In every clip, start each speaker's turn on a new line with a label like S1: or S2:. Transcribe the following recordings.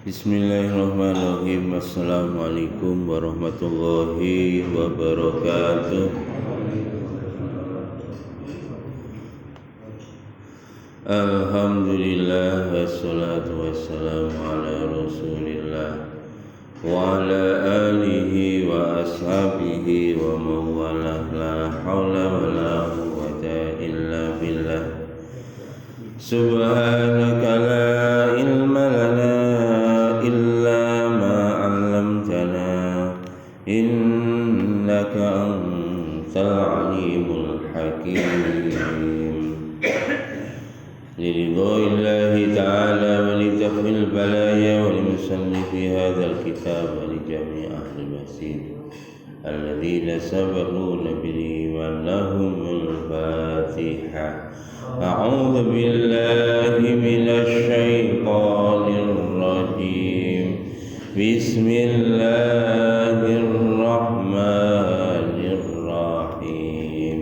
S1: Bismillahirrahmanirrahim. Assalamualaikum warahmatullahi wabarakatuh. Alhamdulillah wassalatu wassalamu ala rasulillah wa ala alihi wa ashabihi wa mawalah. La hawla wa la quwwata illa billah. Subhanaka la ilma lana illa ma 'allamtana innaka antal alimul hakim. Lillahi ta'ala wa li tafil balaya wa li musannifi hadzal kitab wa li jami' ahli masjid alladhina sabaquna bil iman lahumul fatihah. A'udzu billahi minasy syaithanir rajim. Bismillahirrahmanirrahim.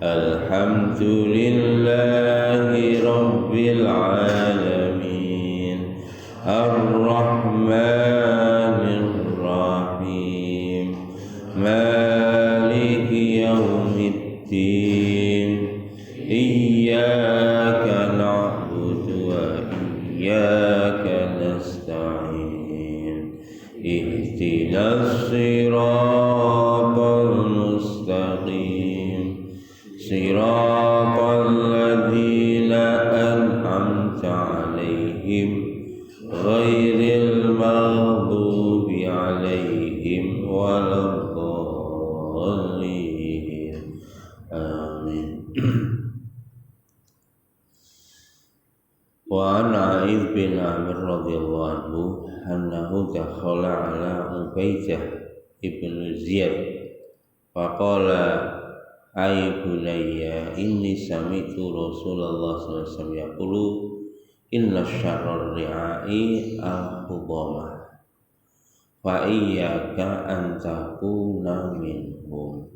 S1: Alhamdulillahi rabbil alamin. Ar-Rahmanir Rahim. Maliki yaumiddin. Iyyaka na'budu wa iyyaka nasta'in. Ihdinas siratal mustaqim. Siratal ladzina an'amta 'alaihim ghairil maghdubi 'alaihim waladdallin. Amin. Wa an A'idh bin Amir radhiyallahu anhu annahu dakhala ala Ubaidah ibn Ziyad faqala ay bunayya inni sami'tu Rasulullah sallallahu alaihi wasallam yaqulu inna syarrar ri'ai al-hudamah fa iyyaka an takuna minhum.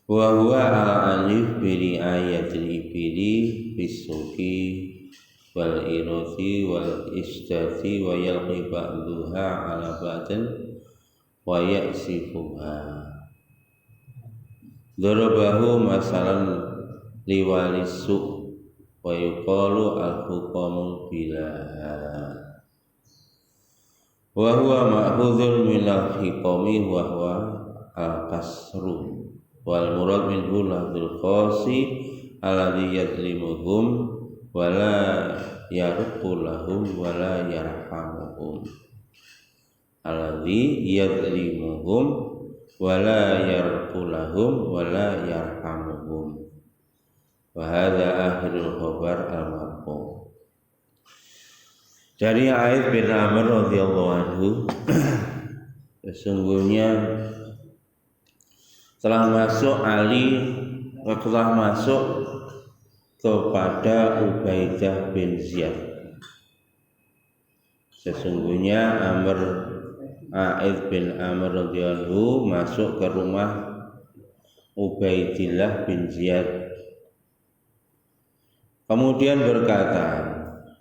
S1: Wa huwa al-alif bi ri'ayatil ibili bisuki wal irati wal istati wa yalqi ba'duha ala ba'din wa ya'sifuha. Darabahu masalan liwalisu wa yuqalu al-hukamu bilaha. Wa huwa ma'khudhun min al-hikami wa huwa al-kasru wal murad minhu lafzul qasi alladhi yadlimuhum wala yarqu lahum wala yarhamuhum. Alladhi yadlimuhum wala yarqu lahum wala yarhamuhum. Wa hadza akhirul khabar al-marfu'. Dari A'idh bin Amr radhiyallahu anhu, sesungguhnya telah masuk kepada Ubaidah bin Ziyad. Sesungguhnya A'idh bin Amr radhiyallahu masuk ke rumah Ubaidillah bin Ziyad. Kemudian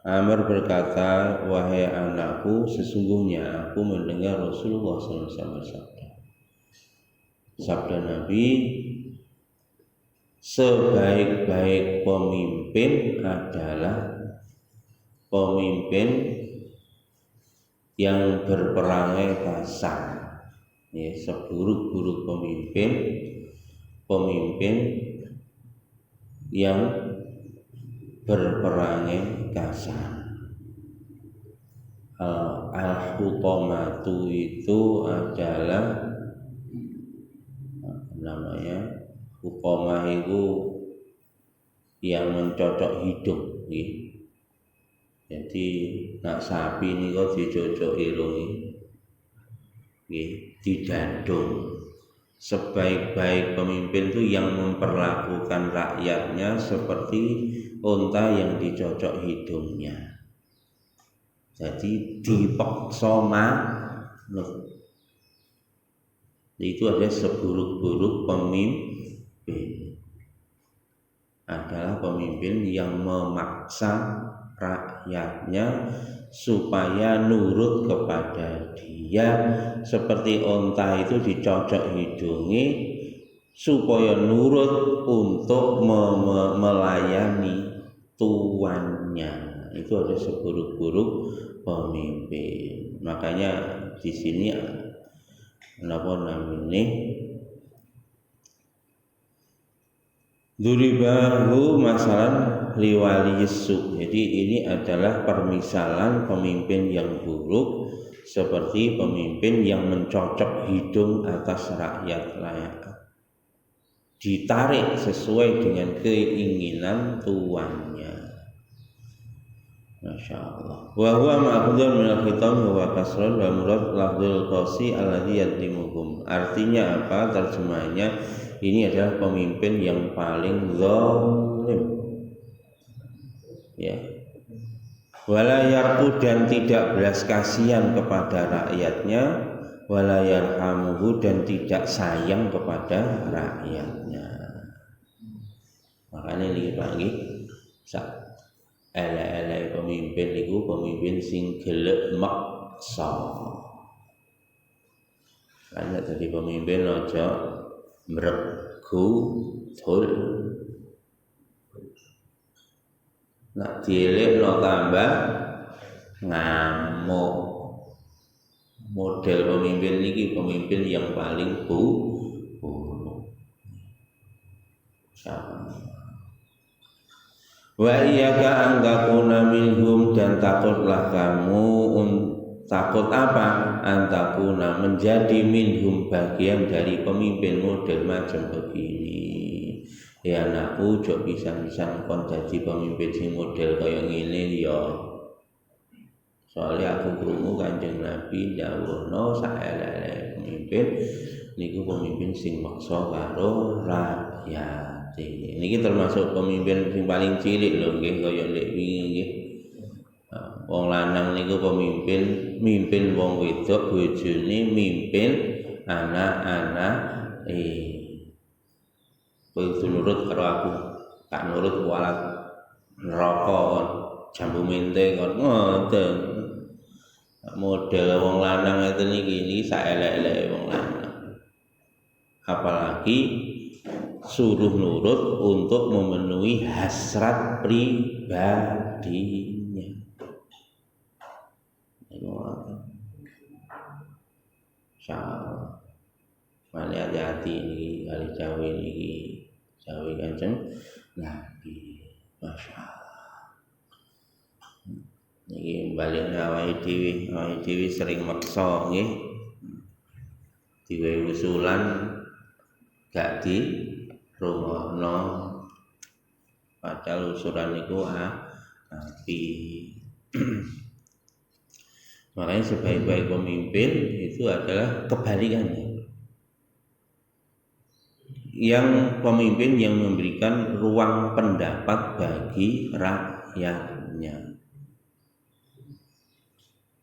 S1: Amr berkata, wahai anakku, sesungguhnya aku mendengar Rasulullah SAW bersabda. Sabda Nabi, sebaik-baik pemimpin adalah pemimpin yang berperangai kasar. Ya, seburuk-buruk pemimpin yang berperangai kasar. Al-hutamatu itu adalah hukamah itu yang mencocok hidung. Jadi nak sapi ini kok dicocok irung didandung. Sebaik-baik pemimpin itu yang memperlakukan rakyatnya seperti unta yang dicocok hidungnya. Jadi dipaksa manut. Itu ada seburuk-buruk pemimpin adalah pemimpin yang memaksa rakyatnya supaya nurut kepada dia, seperti onta itu dicocok hidungi supaya nurut untuk melayani tuannya. Itu ada seburuk-buruk pemimpin. Makanya di sini apa namanya, duribahu masalan liwali yesu. Jadi ini adalah permisalan pemimpin yang buruk, seperti pemimpin yang mencocok hidung atas rakyat, ditarik sesuai dengan keinginan tuannya. Masya Allah. Wa huwa ma'khudun min al-khitam wa kasrun wa murad lafdzul qasi alladhi yadlimuhum. Artinya apa? Terjemahnya, ini adalah pemimpin yang paling zalim. Ya. Wala yarqu, dan tidak belas kasihan kepada rakyatnya, wala yarhamuhu, dan tidak sayang kepada rakyatnya. Makanya ini pagi elek-elek pemimpin itu pemimpin sing gelek maksa. Karena jadi pemimpin aja mregu dul. Nak dielek lo tambah ngamuk. Model pemimpin ini pemimpin yang paling buruk. Wa iyyaka an takuna minhum, dan takutlah kamu, takut apa? Antakuna, menjadi minhum, bagian dari pemimpin model macam begini. Ya anakku, jok pisan-pisan kon dadi pemimpin sing model kaya ngene ya. Soalnya aku krungu Kanjeng Nabi dawuhna saelek pemimpin niku pemimpin sing maksa karo rakyat. Niki termasuk pemimpin sing paling cilik lho nggih, kaya ndek wingi nggih. Wong lanang niku pemimpin, mimpin wong wedok bojone, mimpin anak-anak kowe nurut karo aku, tak nurut kualat neraka jambu mente kon ngoten. Model wong lanang ngeten iki saelek-eleke wong lanang. Apalagi suruh nurut untuk memenuhi hasrat pribadinya. Insyaallah. Mari hati-hati ini kali Jawa ini, Jawa Kanjeng Nabi. Masya Allah. Ini balik awake dhewe sering maksa nggih. Diwe usulan gak di rumono, padahal usulan itu api. Makanya sebaik-baik pemimpin itu adalah kebalikannya, yang pemimpin yang memberikan ruang pendapat bagi rakyatnya.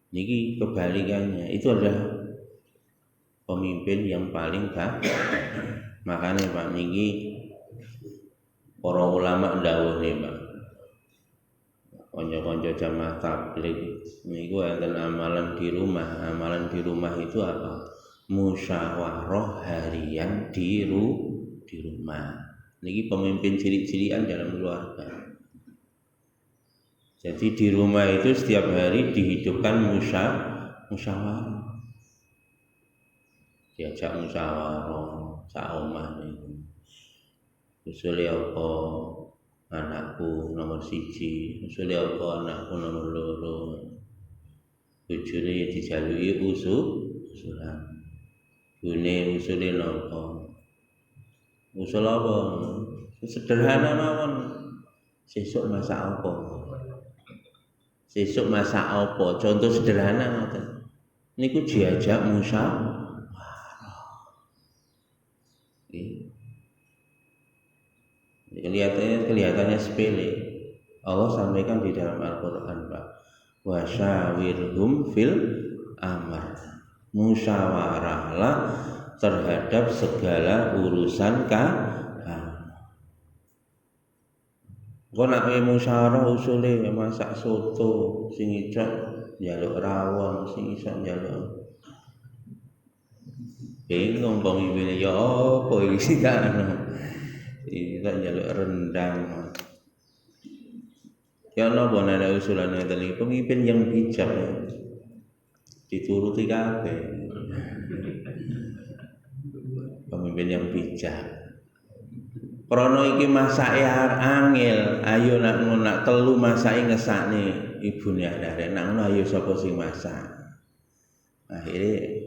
S1: Ini kebalikannya, itu adalah pemimpin yang paling baik. Makanya Pak niki para ulama ndawuh nih Pak, konco-konco jamaah tabligh niku enten amalan di rumah. Amalan di rumah itu apa? Musyawarah harian di rumah. Niki pemimpin cilik-cilikan dalam keluarga. Jadi di rumah itu setiap hari dihidupkan musyawarah. Diajak musyawarah sak omah niku. Usule apa anakku nomor 1, usule apa anakku nomor 2. Bojone dijaluki usulan. Gune usule napa? Usul apa? Sederhana mawon. Sesuk masak apa? Sesuk masak apa? Contoh sederhana ngoten. Niku diajak musyawarah. Kelihatannya sepele. Allah sampaikan di dalam Al-Quran Pak, wasyawirhum fil amr, musyawarahlah terhadap segala urusan kok nak musyawarah usule masak soto sing iso njaluk rawon sing iso njaluk bingung pemimpin ya apa iki kan iso njaluk rendang ya napa ana usulan ngeten iki pemimpin yang bijak dituruti kabeh pemimpin yang bijak. Krana iki masake angel, ayo nak telu masake ngesakne ibune arek. Nak ngono ayo sapa sing masak. Akhire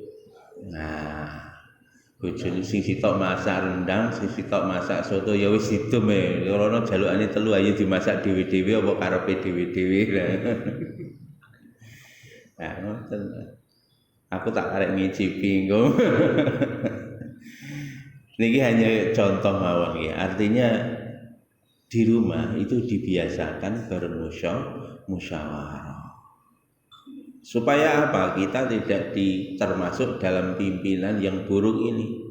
S1: bojone sing sitok masak rendang, sing sitok masak soto ya wis sidum e. Krana jalukane telu ayo dimasak dhewe-dhewe apa karepe dhewe-dhewe. Nah, ngoten. Aku tak arek ngicipi engko. Ini hanya contoh mawon ya. Artinya di rumah itu dibiasakan bermusyawarah. Supaya apa? Kita tidak termasuk dalam pimpinan yang buruk ini.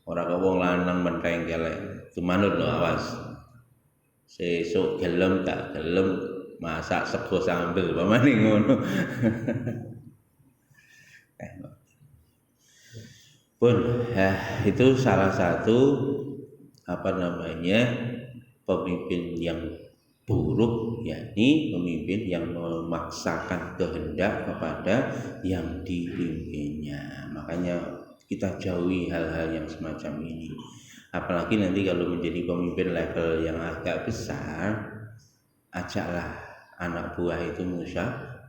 S1: Orang wong lanang menteng kelek. Tumanut lho awas. Sesuk gelem tak gelem masak sego sambel pamane ngono. Pun itu salah satu pemimpin yang buruk, yakni pemimpin yang memaksakan kehendak kepada yang dipimpinnya. Makanya kita jauhi hal-hal yang semacam ini. Apalagi nanti kalau menjadi pemimpin level yang agak besar, ajaklah anak buah itu musyawarah.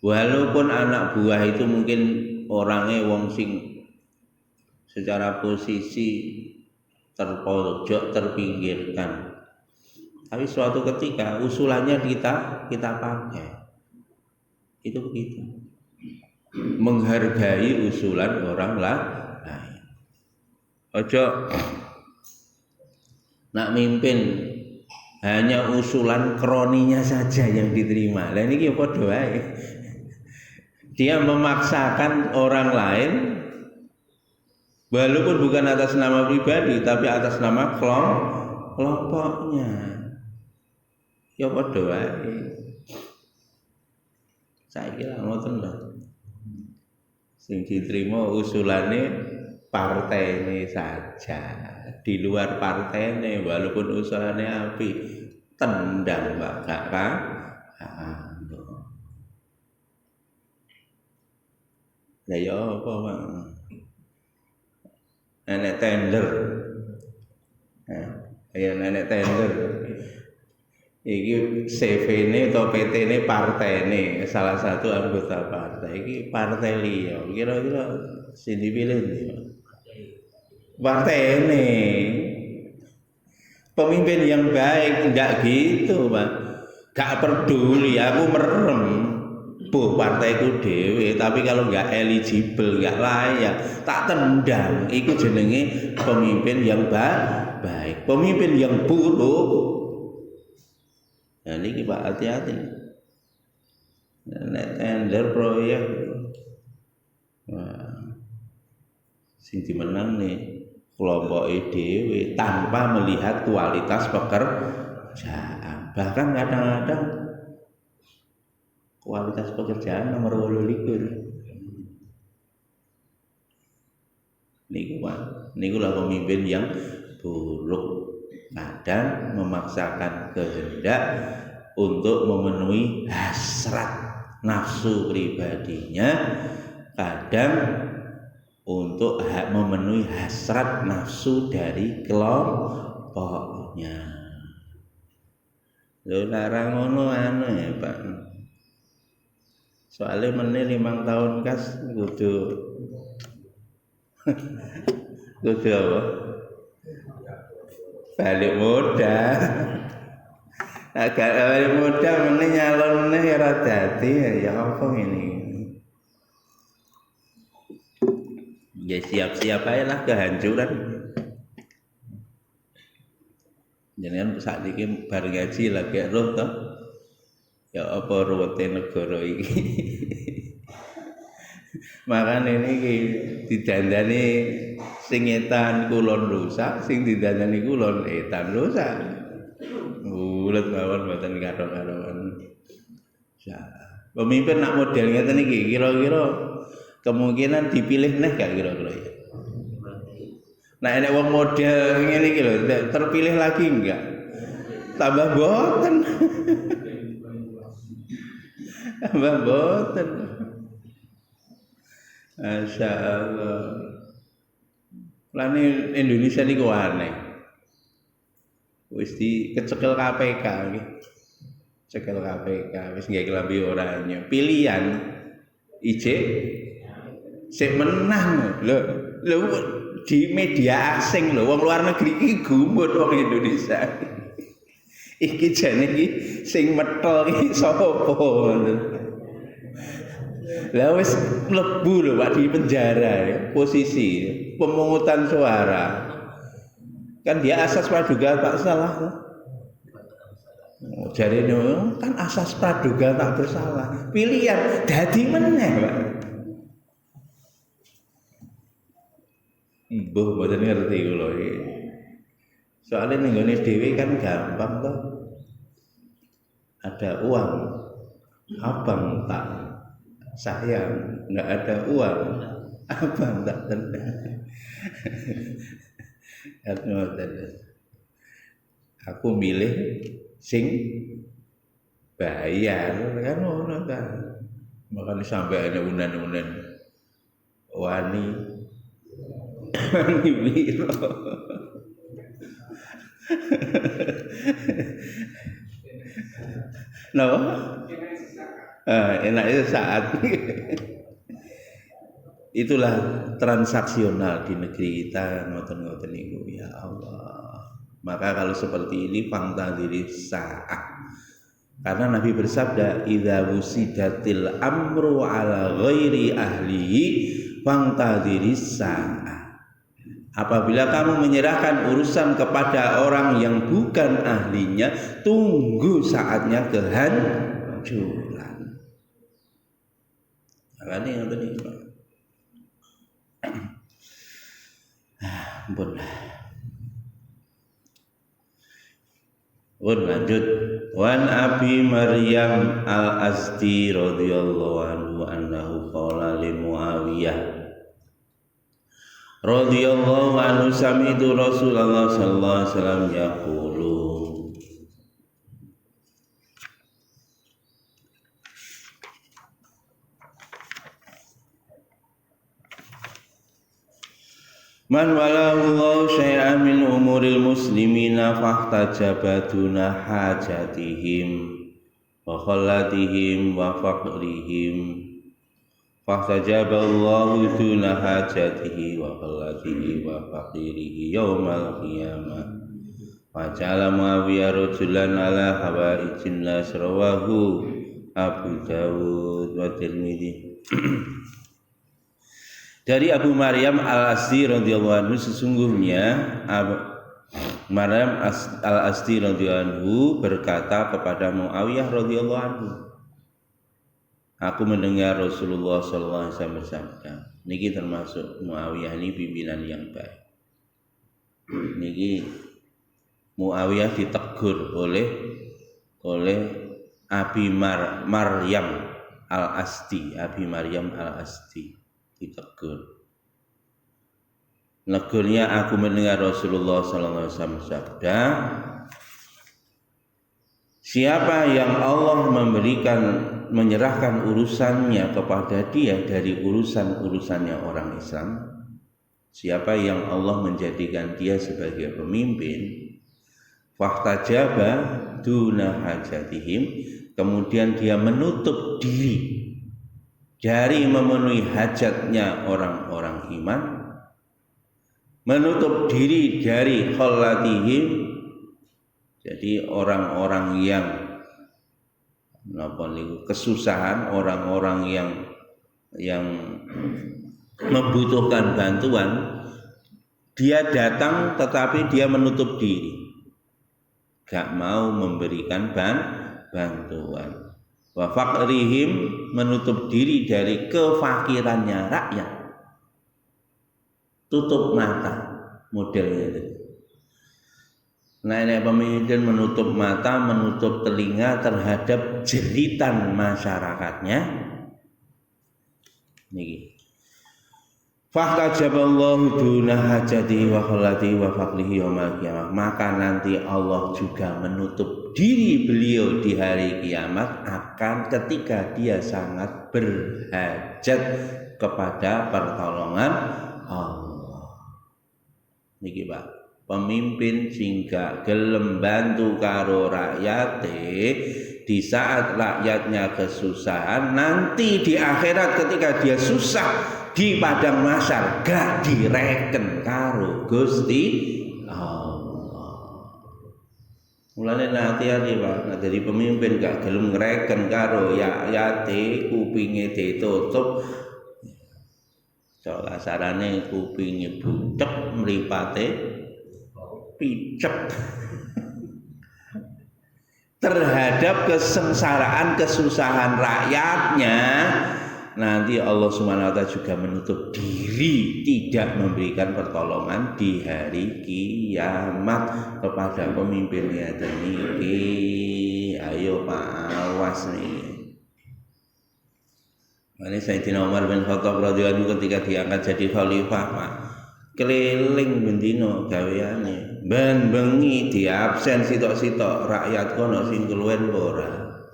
S1: Walaupun anak buah itu mungkin orangnya wong sing secara posisi terpojok, terpinggirkan. Tapi suatu ketika usulannya kita pakai. Itu begitu. Menghargai usulan orang lain. Ojo nak mimpin hanya usulan kroninya saja yang diterima. Lah niki padha wae. Dia memaksakan orang lain walaupun bukan atas nama pribadi tapi atas nama kelompoknya. Ya padha wae. Saiki lha ngoten lho. Sing diterima usulane partene saja. Di luar partene walaupun usulane apik tendang Pak Kakak. Lah ya apa Pak? Nenek tender. Nenek tender. Iki CV-ne atau PT-ne partene, salah satu anggota partai. Iki partai liya. Kira-kira sing dipilih ya. Partene. Pemimpin yang baik enggak gitu, Pak. Gak peduli, aku merem. Partaiku dhewe, tapi kalau enggak eligible, enggak layak, tak tendang. Iku jenenge pemimpin yang baik. Pemimpin yang buruk. Nah ini Pak hati-hati. Nek tender proyek, wah, sing dimenang nih kelompok dhewe tanpa melihat kualitas pekerjaan. Bahkan kadang-kadang kualitas pekerjaan nomor 28. Niku Pak, niku lah pemimpin yang buruk. Kadang memaksakan kehendak untuk memenuhi hasrat nafsu pribadinya, kadang untuk memenuhi hasrat nafsu dari kelompoknya. Lho larang ngono ya Pak. Soalnya meneh 5 tahun kas kudu apa? Balik modal. Agak balik modal meneh nyalon meneh ora dadi ya apa ngene. Ya siap-siap aja lah kehancuran. Jangan saat ini bar gaji lagi roh toh. Ya apa ruwete negara iki. Makane niki didandani sing etan kulon rusak, sing didandani kulon etan rusak. Ulet mawon mboten kathok-kathokan. Pemimpin nak model ngeten iki kira-kira kemungkinan dipilih neh gak kira-kira ya. Nah enek wong model ngene iki lho terpilih lagi enggak? Tambah boten. Tambah boten. Masya Allah. Lani Indonesia niku aneh. Wis kecekel KPK iki. Cekel KPK wis nggih kelambi oranye. Pilihan ijek sing menang lho. Lho di media asing lho wong luar negeri iki gumun wong Indonesia. Iki jane iki sing metol iki sapa ngono. Lah wis mlebu lho Pak di penjara ya, posisi pemungutan suara. Kan dia asas praduga tak salah. Jare kan asas praduga tak bersalah. Pilihan dadi meneh, Pak. Mbuh mboten ngerti kula iki. Soale ning gone dhewe kan gampang toh. Ada uang. Abang tak sayang, enggak ada uang. Abang tak tendang. Aku milih sing bayar kan ngono ta. Makane sampai ada unan-unan wani wiro. No? Enak itu saat itulah transaksional di negeri kita ngoten-ngoten niku ya Allah. Maka kalau seperti ini fangtadiri sa'ah. Karena Nabi bersabda idza wusidatil amru ala ghairi ahlihi fangtadiri sa'ah. Apabila kamu menyerahkan urusan kepada orang yang bukan ahlinya, tunggu saatnya kehancuran. Makanya yang tadi Pun lanjut. Wan Abi Maryam Al-Azdi radhiyallahu anhu annahu qala li Muawiyah radhiyallahu anhu sami'tu Rasulullah sallallahu alaihi wasallam yaqulu Man walahu syai'an min umuril muslimina fahtajaba duna hajatihim wa khallatihim wa faqrihim fahtajaba Allahu duna hajatihi wa khallatihi wa faqrihi yaumal qiyamah wa ja'ala Muawiyah rajulan ala hawaijin nas rawahu Abu Dawud wa Tirmidzi. Dari Abu Maryam Al-Azdi radhiyallahu anhu sesungguhnya Maryam Al-Azdi radhiyallahu anhu berkata kepada Muawiyah radhiyallahu anhu, aku mendengar Rasulullah sallallahu alaihi wasallam bersabda. Niki termasuk Muawiyah ini pimpinan yang baik. Niki Muawiyah ditegur oleh Abi Maryam Al-Azdi, Abi Maryam Al-Azdi ditegur. Negurnya aku mendengar Rasulullah sallallahu alaihi wasallam bersabda, siapa yang Allah menyerahkan urusannya kepada dia dari urusan-urusannya orang Islam, siapa yang Allah menjadikan dia sebagai pemimpin, fahtajaba duna hajatihim, kemudian dia menutup diri dari memenuhi hajatnya orang-orang iman, menutup diri dari khallatihim, jadi orang-orang yang kesusahan, orang-orang yang membutuhkan bantuan, dia datang tetapi dia menutup diri, gak mau memberikan bantuan. wa faqrihim, menutup diri dari kefakirannya rakyat. Tutup mata modelnya itu. Nah, ini pemimpin menutup mata, menutup telinga terhadap jeritan masyarakatnya. Niki. Fahtajaballahu duna hajati wa kholati wa faqlihi yaumal qiyamah. Maka nanti Allah juga menutup diri beliau di hari kiamat akan ketika dia sangat berhajat kepada pertolongan Allah. Niki Pak, pemimpin sing gak gelem bantu karo rakyate di saat rakyatnya kesusahan, nanti di akhirat ketika dia susah di padang mahsyar gak direken karo Gusti Allah. Mulane hati-hati Pak, nah, jadi pemimpin gak gelem ngreken karo rakyate, kupinge ditutup. So kasarane kupinge butek, mripate picek. Terhadap kesengsaraan, kesusahan rakyatnya, nanti Allah Subhanahu wa taala juga menutup diri, tidak memberikan pertolongan di hari kiamat kepada pemimpinnya. Niki ayo Pak, awas nih. Ini Sayyidina Umar bin Khattab radhiyallahu anhu ketika diangkat jadi khalifah Pak, keliling bendino gaweane, ben bengi diabsen sitok-sitok, rakyat kono sing keluwen ora.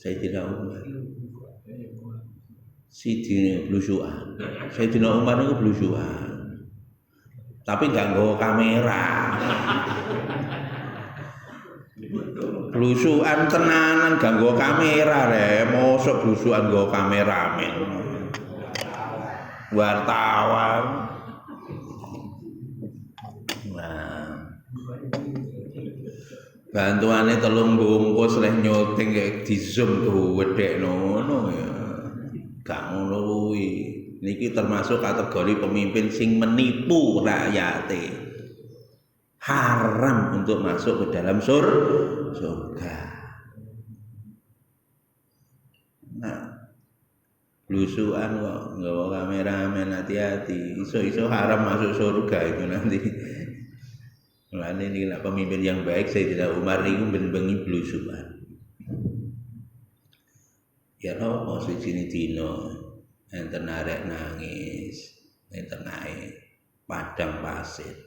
S1: Sayyidina Umar Sidine blusukan. Sayyidina Umar itu blusukan. Tapi gak nggawa kamera. Blusukan tenanan gak nggawa kamera re, mosok blusukan nggawa kamera men. Wartawan. Nah. Bantuane 3 bungkus leh nyuting kayak di zoom wedekno ngono ya. Gak ngono kuwi. Niki termasuk kategori pemimpin sing menipu rakyate. Haram untuk masuk ke dalam surga. Nah, blusukan kok nggawa kameramen, hati-hati. Iso-iso haram masuk surga itu nanti. Mulane ini lah pemimpin yang baik Sayyidina Umar niku ben-bengi blusukan. Ya apa siji dina enten arek nangis, enten ae padang pasir.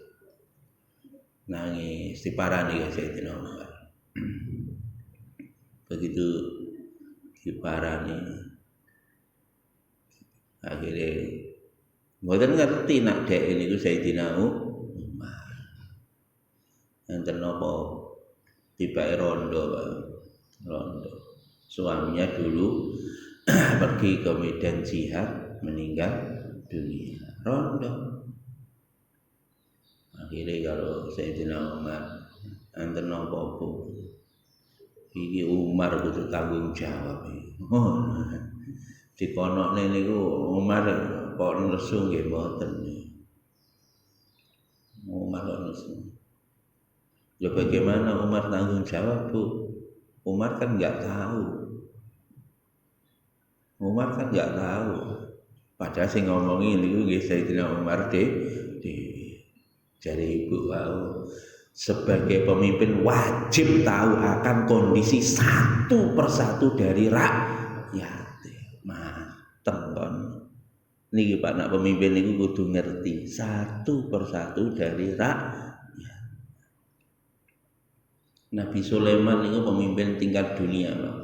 S1: Nangis diparani ya Sayyidina Umar. Begitu diparani akhirnya mboten ngerti nak dek niku Sayyidina Umar. Enten napa tibake rondo, rondo. Suaminya dulu pergi ke medan jihad, meninggal dunia. Rondo. Akhirnya kalau Sayyidina Umar enten napa Bu? Iki Umar kudu tanggung jawab. Oh. Dikonokne niku Umar kok nesu nggih mboten. Umar kok nesu. Ya bagaimana Umar tanggung jawab Bu? Umar kan nggak tahu. Umar kan nggak tahu. Padahal sing ngomongin itu nggih Sayyidina Umar dari ibu wow. Sebagai pemimpin wajib tahu akan kondisi satu persatu dari rakyat. Mateng kon. Niki Pak nak pemimpin niku kudu ngerti satu persatu dari rakyat. Nabi Sulaiman itu pemimpin tingkat dunia Pak.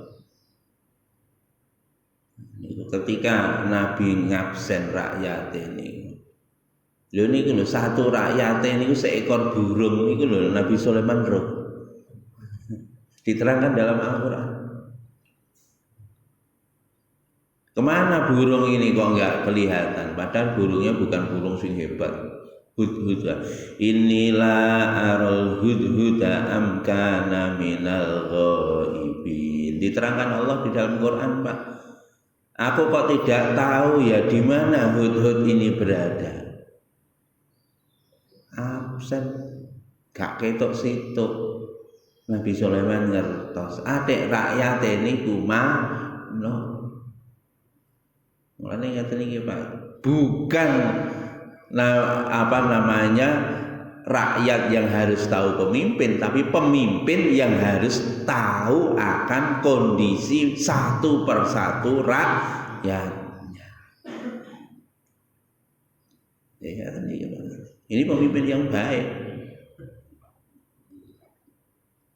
S1: Ketika Nabi ngabsen rakyat ini, lho niku lho satu rakyat ini seekor burung niku lho Nabi Sulaiman roh. Diterangkan dalam Al-Qur'an. Kemana burung ini kok enggak kelihatan? Padahal burungnya bukan burung sing hebat. Hudhuda inilah arul hudhuda amkana minal ghaibin. Diterangkan Allah di dalam Quran Pak. Aku kok tidak tahu ya di mana hudhud ini berada. Absen, gak ketok situ. Nabi Sulaiman ngertos atik rakyate niku no. Mulane ngaten iki Pak. Bukan rakyat yang harus tahu pemimpin, tapi pemimpin yang harus tahu akan kondisi satu persatu rakyatnya. Ya, ini pemimpin yang baik.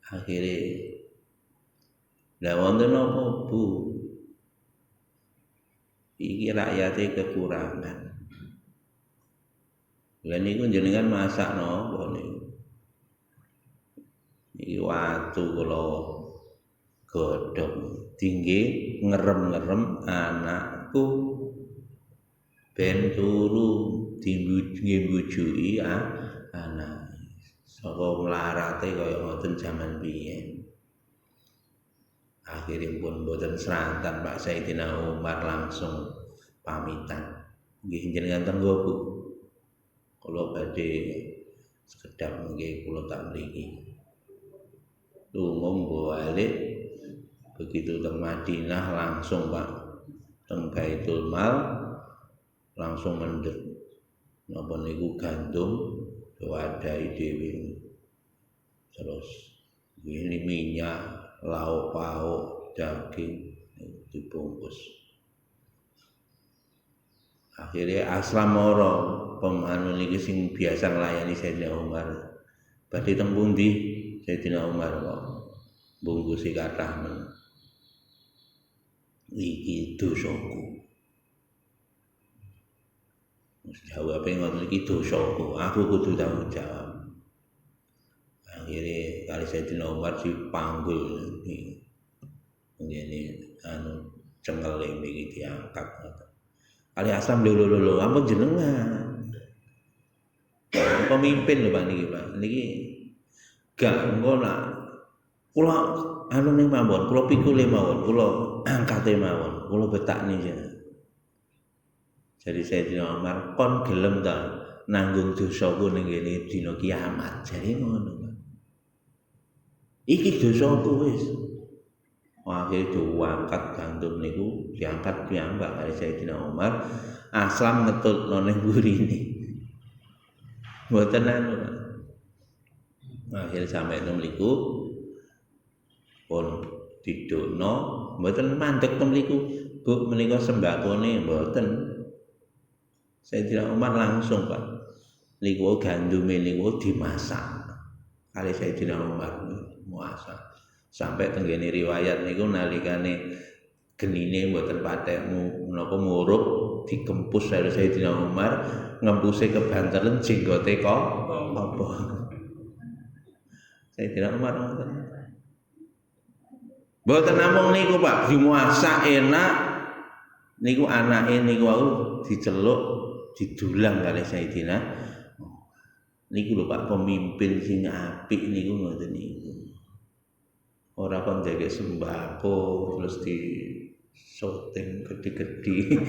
S1: Akhirnya, lah wonten apa Bu? Iki rakyatnya kekurangan. Lah niku jenengan masak napa niku? Iki watu kula godhog tinggi ngerem-ngerem anakku ben turu dibujuki anak. Saka mlarate kaya ngoten jaman biyen. Akhirnya pun boten serantan Pak Sayyidina Umar langsung pamitan. Nggih jenengan tenggo Bu. Kula badhe sekedap nggih kula tak mriki. Umum balik begitu teng Madinah langsung Pak teng Baitul Mal langsung mendhet napa niku gandum diwadai dhewe. Terus ini minyak, lauk pauk, daging dibungkus. Akhirnya aslam moro pemanu niki sing biasa nglayani Sayyidina Umar. Badhe teng pundi Sayyidina Umar kok bungkusi kathah men. Iki dosaku. Wis jawabe ngoten iki dosaku, aku kudu tanggung jawab. Akhirnya kali Sayyidina Umar dipanggul ngene cengkele iki diangkat. Ali asam lho ampun jenengan. Pemimpin lho Pak niki Pak. Niki gak engko nak kula ning mawon, kula pikule mawon, kula angkate mawon, kula betakne jenengan. Jadi Sayyidina Umar kon gelem ta nanggung dosaku ning kene dina kiamat. Jare ngono Pak. Iki dosaku wis. Akhirnya diangkat gandum niku diangkat piyambak kali Sayyidina Umar aslam ngetutno ning burine. Mboten anu. Akhirnya sampai nang mriku pun didukno mboten mandeg teng mriku. Bu menika sembakone mboten. Sayyidina Umar langsung Pak. Niku gandume niku dimasak. Kali Sayyidina Umar masak. Sampai tenggene riwayat niku nalikane genine mboten patek menapa murup dikempus karo Sayyidina Umar ngempuse kebantelen jenggote kok apa Sayyidina Umar ngoten mboten namung niku Pak dimasak enak niku anake niku wau diceluk didulang kali Sayyidina niku lho Pak pemimpin sing apik niku ngoten niku. Ora kon jaga sembako terus di syuting gede-gede.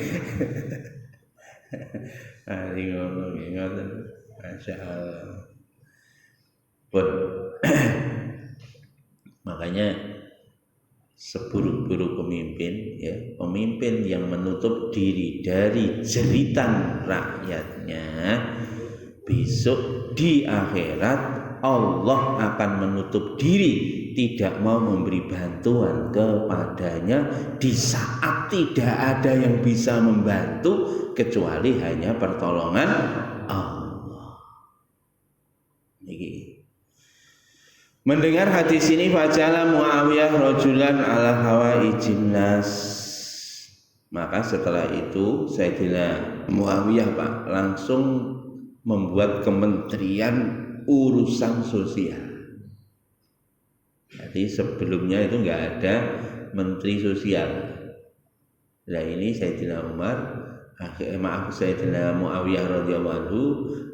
S1: Ari ngono ngoten. Masyaallah. Makanya seburuk-buruk pemimpin ya, pemimpin yang menutup diri dari jeritan rakyatnya besok di akhirat Allah akan menutup diri tidak mau memberi bantuan kepadanya di saat tidak ada yang bisa membantu kecuali hanya pertolongan Allah. Niki. Mendengar hadis ini fajala Muawiyah rajulan ala hawaijin nas. Maka setelah itu Sayyidina Muawiyah Pak langsung membuat kementerian urusan sosial. Jadi sebelumnya itu enggak ada menteri sosial. Nah ini Sayyidina Umar Sayyidina Muawiyah radhiyallahu anhu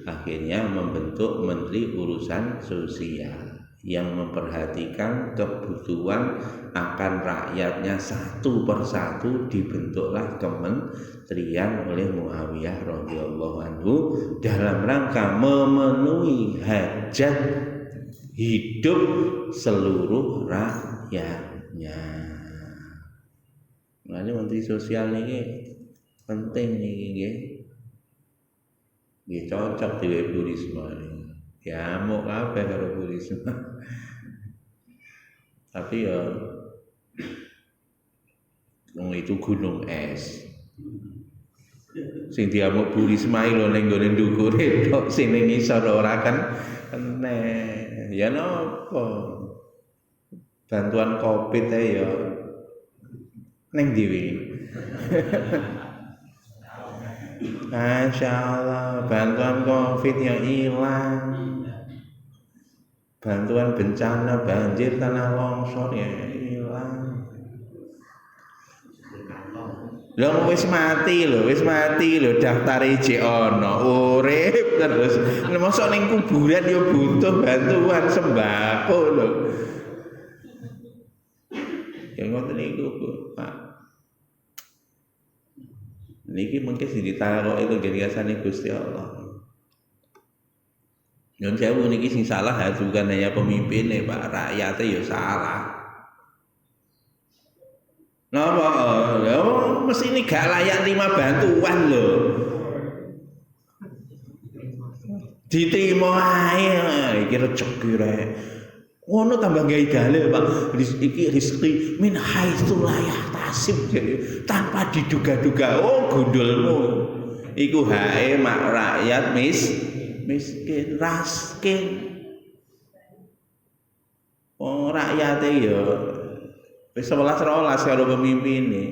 S1: akhirnya membentuk menteri urusan sosial yang memperhatikan kebutuhan akan rakyatnya satu persatu. Dibentuklah kementerian oleh Muawiyah radhiyallahu anhu dalam rangka memenuhi hajat hidup seluruh rakyatnya. Makanya menteri sosial ini penting nih, nggih cocok di Bu Risma ini. Ya mau kabeh karo Bu Risma. Tapi ya itu gunung es. Sing diamuk Bu Risma lho ning gone ndukure tok, sing ning ngisor ora kan enek. Ya napa? Bantuan Covid ya ning ndi. Masya Allah, bantuan Covid yang hilang, bantuan bencana banjir tanah longsor ya hilang. Lho wis mati lho daftare jek ana, urip terus. Mosok ning kuburan ya butuh bantuan sembako lho. Ya ngoten niku, Pak. Niki mungkin sing ditaruh itu gagasan Gusti Allah. Nyun sewu niki sing salah bukan hanya pemimpinnya Pak, rakyatnya ya salah. Napa? Ya mesti ini gak layak terima bantuan lho. Diterima ae iki rezeki rek. Ngono tambah gawe dalil Pak. Iki rezeki min haitsu la yahtasib, tanpa diduga-duga. Oh gundulmu. Iku hae mak rakyat miskin, raskin. Oh rakyate ya wis 11-12 karo pemimpine.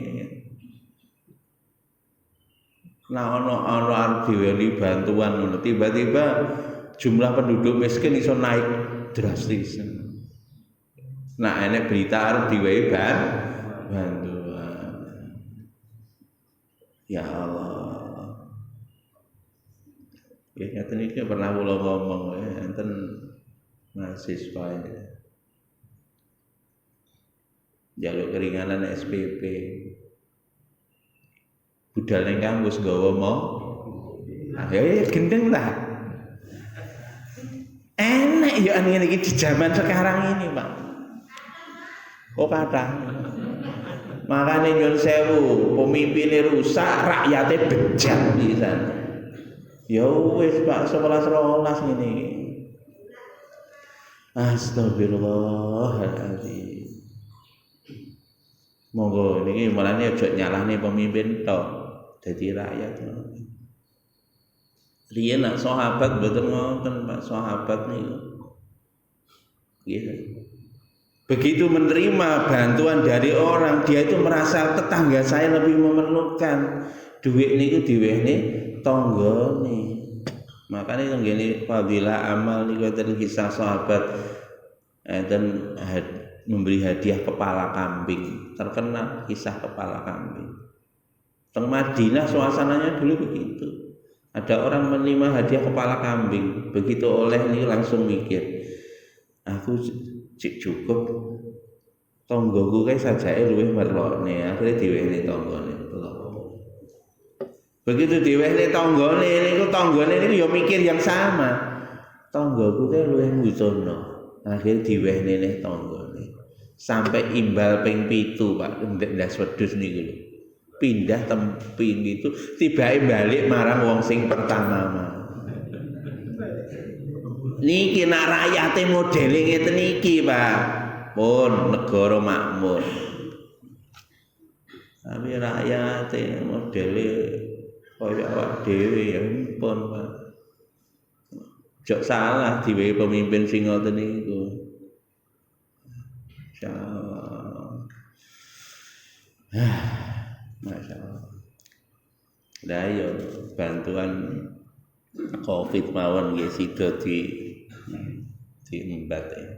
S1: Nah ono arep diweni bantuan ngono, tiba-tiba jumlah penduduk miskin iso naik drastis. Nah enek berita arep diwehi bantuan. Ya Allah. Ya ngaten iki pernah kula ngomong enten mahasiswa jaluk keringanan SPP. Budal ning kampus gawa mau. Ya gendeng lah. Enak ya ngene iki di zaman sekarang ini, Pak. Oh kata. Makane nyun sewu, pemimpinnya rusak, rakyatnya bejat pisan. Ya wis Pak 11-12 ngene iki. Astagfirullahaladzim. Monggo niki mulane aja nyalahne pemimpin tok, dadi rakyat. Riyen nak sahabat mboten ngoten Pak, sahabat niku. Nggih. Begitu menerima bantuan dari orang, dia itu merasa tetangga saya lebih memerlukan. Duit niku diwehne tanggane. Makanya tenggene fadilah amal niku wonten kisah sahabat dan memberi hadiah kepala kambing. Terkenal kisah kepala kambing. Teng Madinah suasananya dulu begitu. Ada orang menerima hadiah kepala kambing, begitu oleh ini langsung mikir, aku cukup tonggoku kae sajake luwih merlokne, akhire diwehne tanggane. Begitu diwehne tanggane niku ya mikir yang sama. Tonggoku kae luwih ngusono, akhire diwehne neh tanggane. Sampai imbal ping 7 Pak, ndas wedhus niku lho. Pindah temping itu tibake balik marang wong sing pertama mah. Niki nak rakyate modele ngeten iki, Pak. Pun negara makmur. Tapi rakyate modele kaya awak dhewe ya pun, Pak. Jok salah diwehi pemimpin sing ngoten niku. Insyaallah. Masya Allah. Lah yo bantuan Covid mawon nggih sida diembat ya.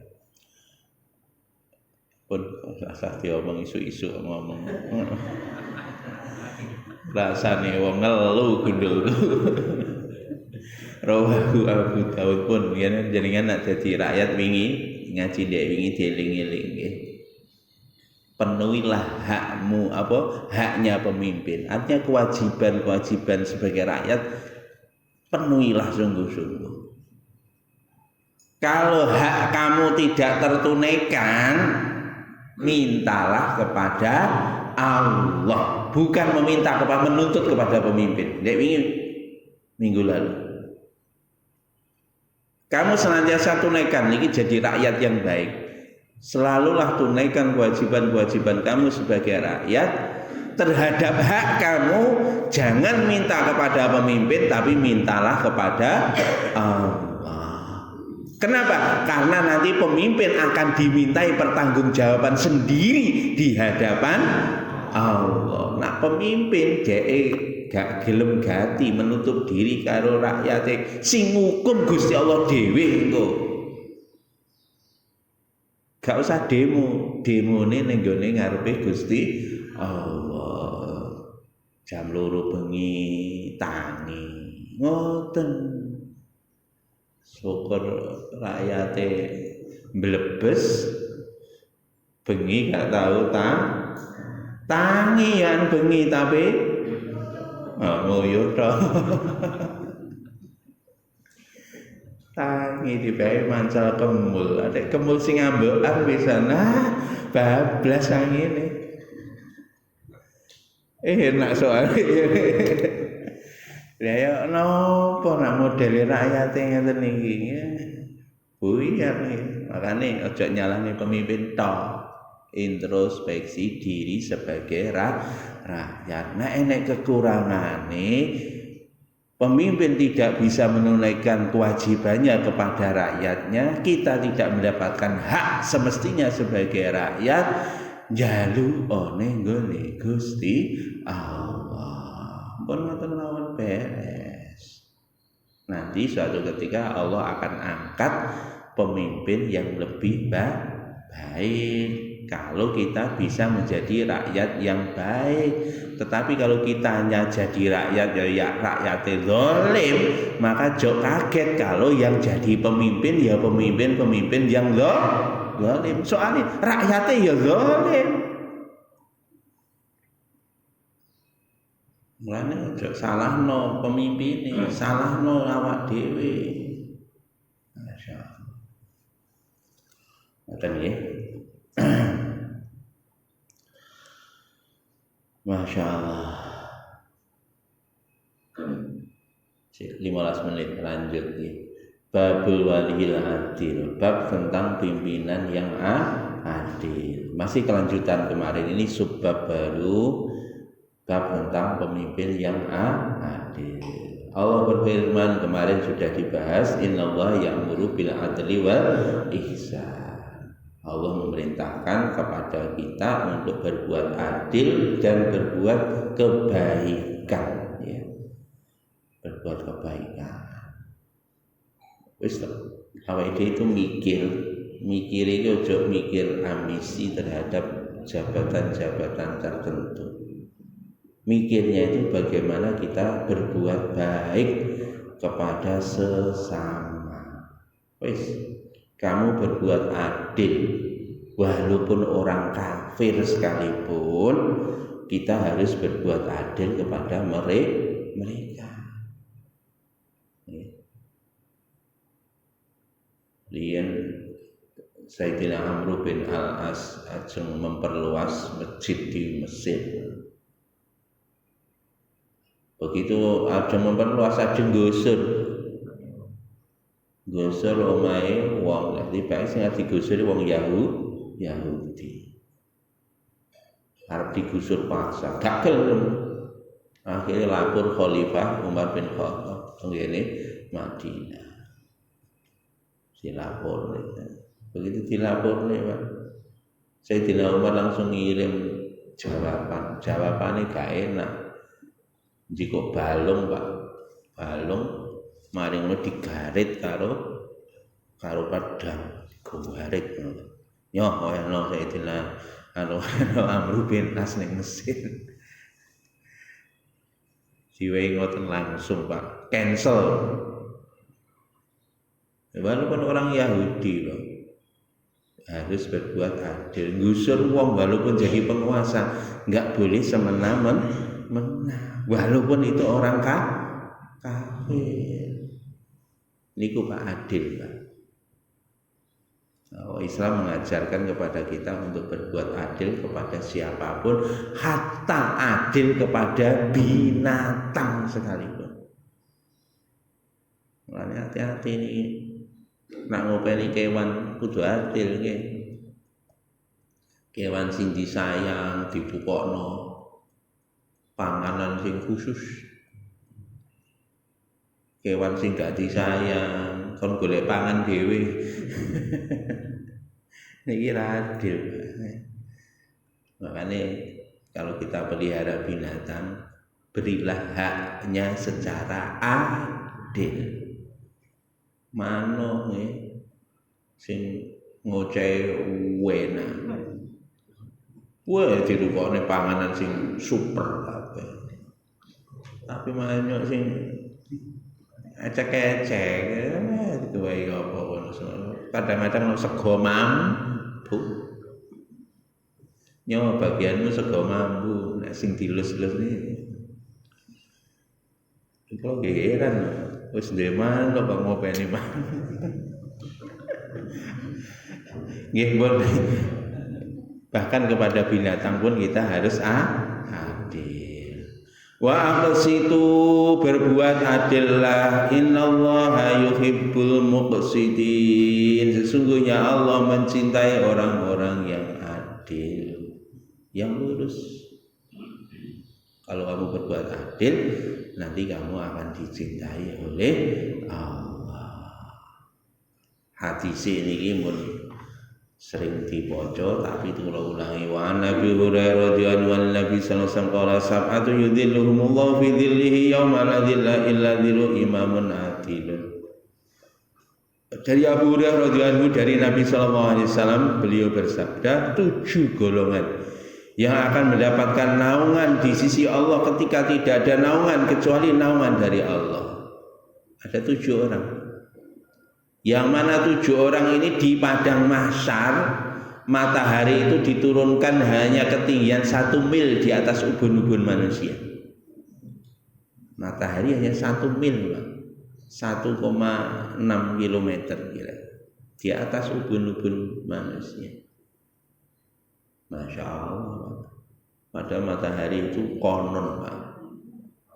S1: Pun asah diomong isu-isu ngomong. Rasane wong ngelu gundul. Rawahu Abu Daud pun yen jenengan nak dadi rakyat wingi ngaji dek wingi dieling-eling nggih. Penuhilah hakmu, haknya pemimpin. Artinya kewajiban sebagai rakyat penuhilah sungguh-sungguh. Kalau hak kamu tidak tertunaikan, mintalah kepada Allah, bukan menuntut kepada pemimpin. Dek minggu lalu. Kamu senantiasa tunaikan, ini jadi rakyat yang baik. Selalulah tunaikan kewajiban-kewajiban kamu sebagai rakyat. Terhadap hak kamu, jangan minta kepada pemimpin, tapi mintalah kepada Allah. Kenapa? Karena nanti pemimpin akan dimintai pertanggungjawaban sendiri di hadapan Allah. Nah, pemimpin gak gelem gati menutup diri karo rakyate, sing ngukum Gusti Allah dhewe engko. Gak usah demone ning gone ngarepe Gusti Allah. Jam 2 bengi tangi. Ngoten. Syukur rakyate mlebes bengi gak tahu tangi yang bengi tapi ngoyo tok. Tangi dibae mancal kemul, ada kemul sing ambekan bisa bablas angine. Enak soalnya. Lah ya napa nak modele rakyat ngeten niki. Buyar niki. Makane aja nyalahne pemimpin tok. Introspeksi diri sebagai rakyat. Nah enek kekurangane pemimpin tidak bisa menunaikan kewajibannya kepada rakyatnya, kita tidak mendapatkan hak semestinya sebagai rakyat, jalu one nggone Gusti Allah. Pun ngoten mawon beres. Nanti suatu ketika Allah akan angkat pemimpin yang lebih baik kalau kita bisa menjadi rakyat yang baik. Tetapi kalau kita hanya jadi rakyat ya rakyat zalim, maka jok kaget kalau yang jadi pemimpin ya pemimpin yang zalim. Soalnya rakyatnya ya zalim. Mulane aja salahno pemimpine, salahno awak dhewe. Masyaallah. Ngoten nggih. Masyaallah. 15 menit lanjut nih. Babul waliyil adil, bab tentang pimpinan yang adil. Masih kelanjutan kemarin, ini subbab baru, bab tentang pemimpin yang adil. Allah berfirman, kemarin sudah dibahas, innallaha ya'muru bil adli wal ihsan. Allah memerintahkan kepada kita untuk berbuat adil dan berbuat kebaikan, ya. Berbuat kebaikan. Wis awake itu mikir itu ojo mikir ambisi terhadap jabatan-jabatan tertentu. Mikirnya itu bagaimana kita berbuat baik kepada sesama. Wis, kamu berbuat adil walaupun orang kafir sekalipun, kita harus berbuat adil kepada mereka. Lian Sayyidina Amr bin Al-As ajeng memperluas masjid di Mesir. Begitu ajeng memperluas ajeng gusur omahe wong, dadi bae sing digusur wong Yahudi. Arep digusur paksa, gak gelem. Akhirnya lapor Khalifah Umar bin Khattab ngene Madinah. Dilapor. Begitu dilapor nih Pak, Sayyidina Umar langsung ngirim jawabannya gak enak. Jika balung Pak, mari ngono digarit karo pedang, digarit ngono. Yo ono Sayyidina Amr bin As ning Mesir. Siwe ngoten langsung Pak, cancel. Walaupun orang Yahudi loh, harus berbuat adil. Gusur wong walaupun jadi penguasa, nggak boleh semena-mena. Walaupun itu orang kafir. Niku Pak adil Pak. Islam mengajarkan kepada kita untuk berbuat adil kepada siapapun, hatta adil kepada binatang sekalipun. Makanya hati-hati ini, nak ngopeni kewan kudu adil nggih. Kewan sing disayang dipukokno panganan sing khusus. Kewan sing gak disayang kon golek pangan dhewe. Niki adil. Makanya kalau kita pelihara binatang, berilah haknya secara adil. Mano sing ngoceh wena. Wah, dirukone panganan sing super kabeh. Tapi manuk sing ecek-ecek diwai apa ngono. Kadang-kadang sego mambu. Nyo bagianmu sego mambu, nek sing dilus-lus iki. Kalau heran, wis ndeman kok ngopeni mah. Nggih, bahkan kepada binatang pun kita harus adil. Wa aqsitu, berbuat adillah, innallaha yuhibbul muqsitin. Sesungguhnya Allah mencintai orang-orang yang adil, yang lurus. Kalau kamu berbuat adil, nanti kamu akan dicintai oleh Allah. Hadis ini pun sering dibaca, tapi kula ulangi. Wa Nabi Hurairah radhiyallahu anhu Nabi sallallahu alaihi wasallam qala sab'atu yudhilluhumullahu fi dhillihi yauma la dhilla illa dhillu imamun adilun. Dari Abu Hurairah radhiyallahu anhu dari Nabi sallallahu alaihi wasallam, beliau bersabda, 7 golongan yang akan mendapatkan naungan di sisi Allah ketika tidak ada naungan kecuali naungan dari Allah. Ada 7 orang. Yang mana 7 orang ini di padang mahsyar, matahari itu diturunkan hanya ketinggian 1 mil di atas ubun-ubun manusia. Matahari hanya 1 mil, 1,6 kilometer kira, di atas ubun-ubun manusia. Masya Allah. Pada matahari itu konon, Pak,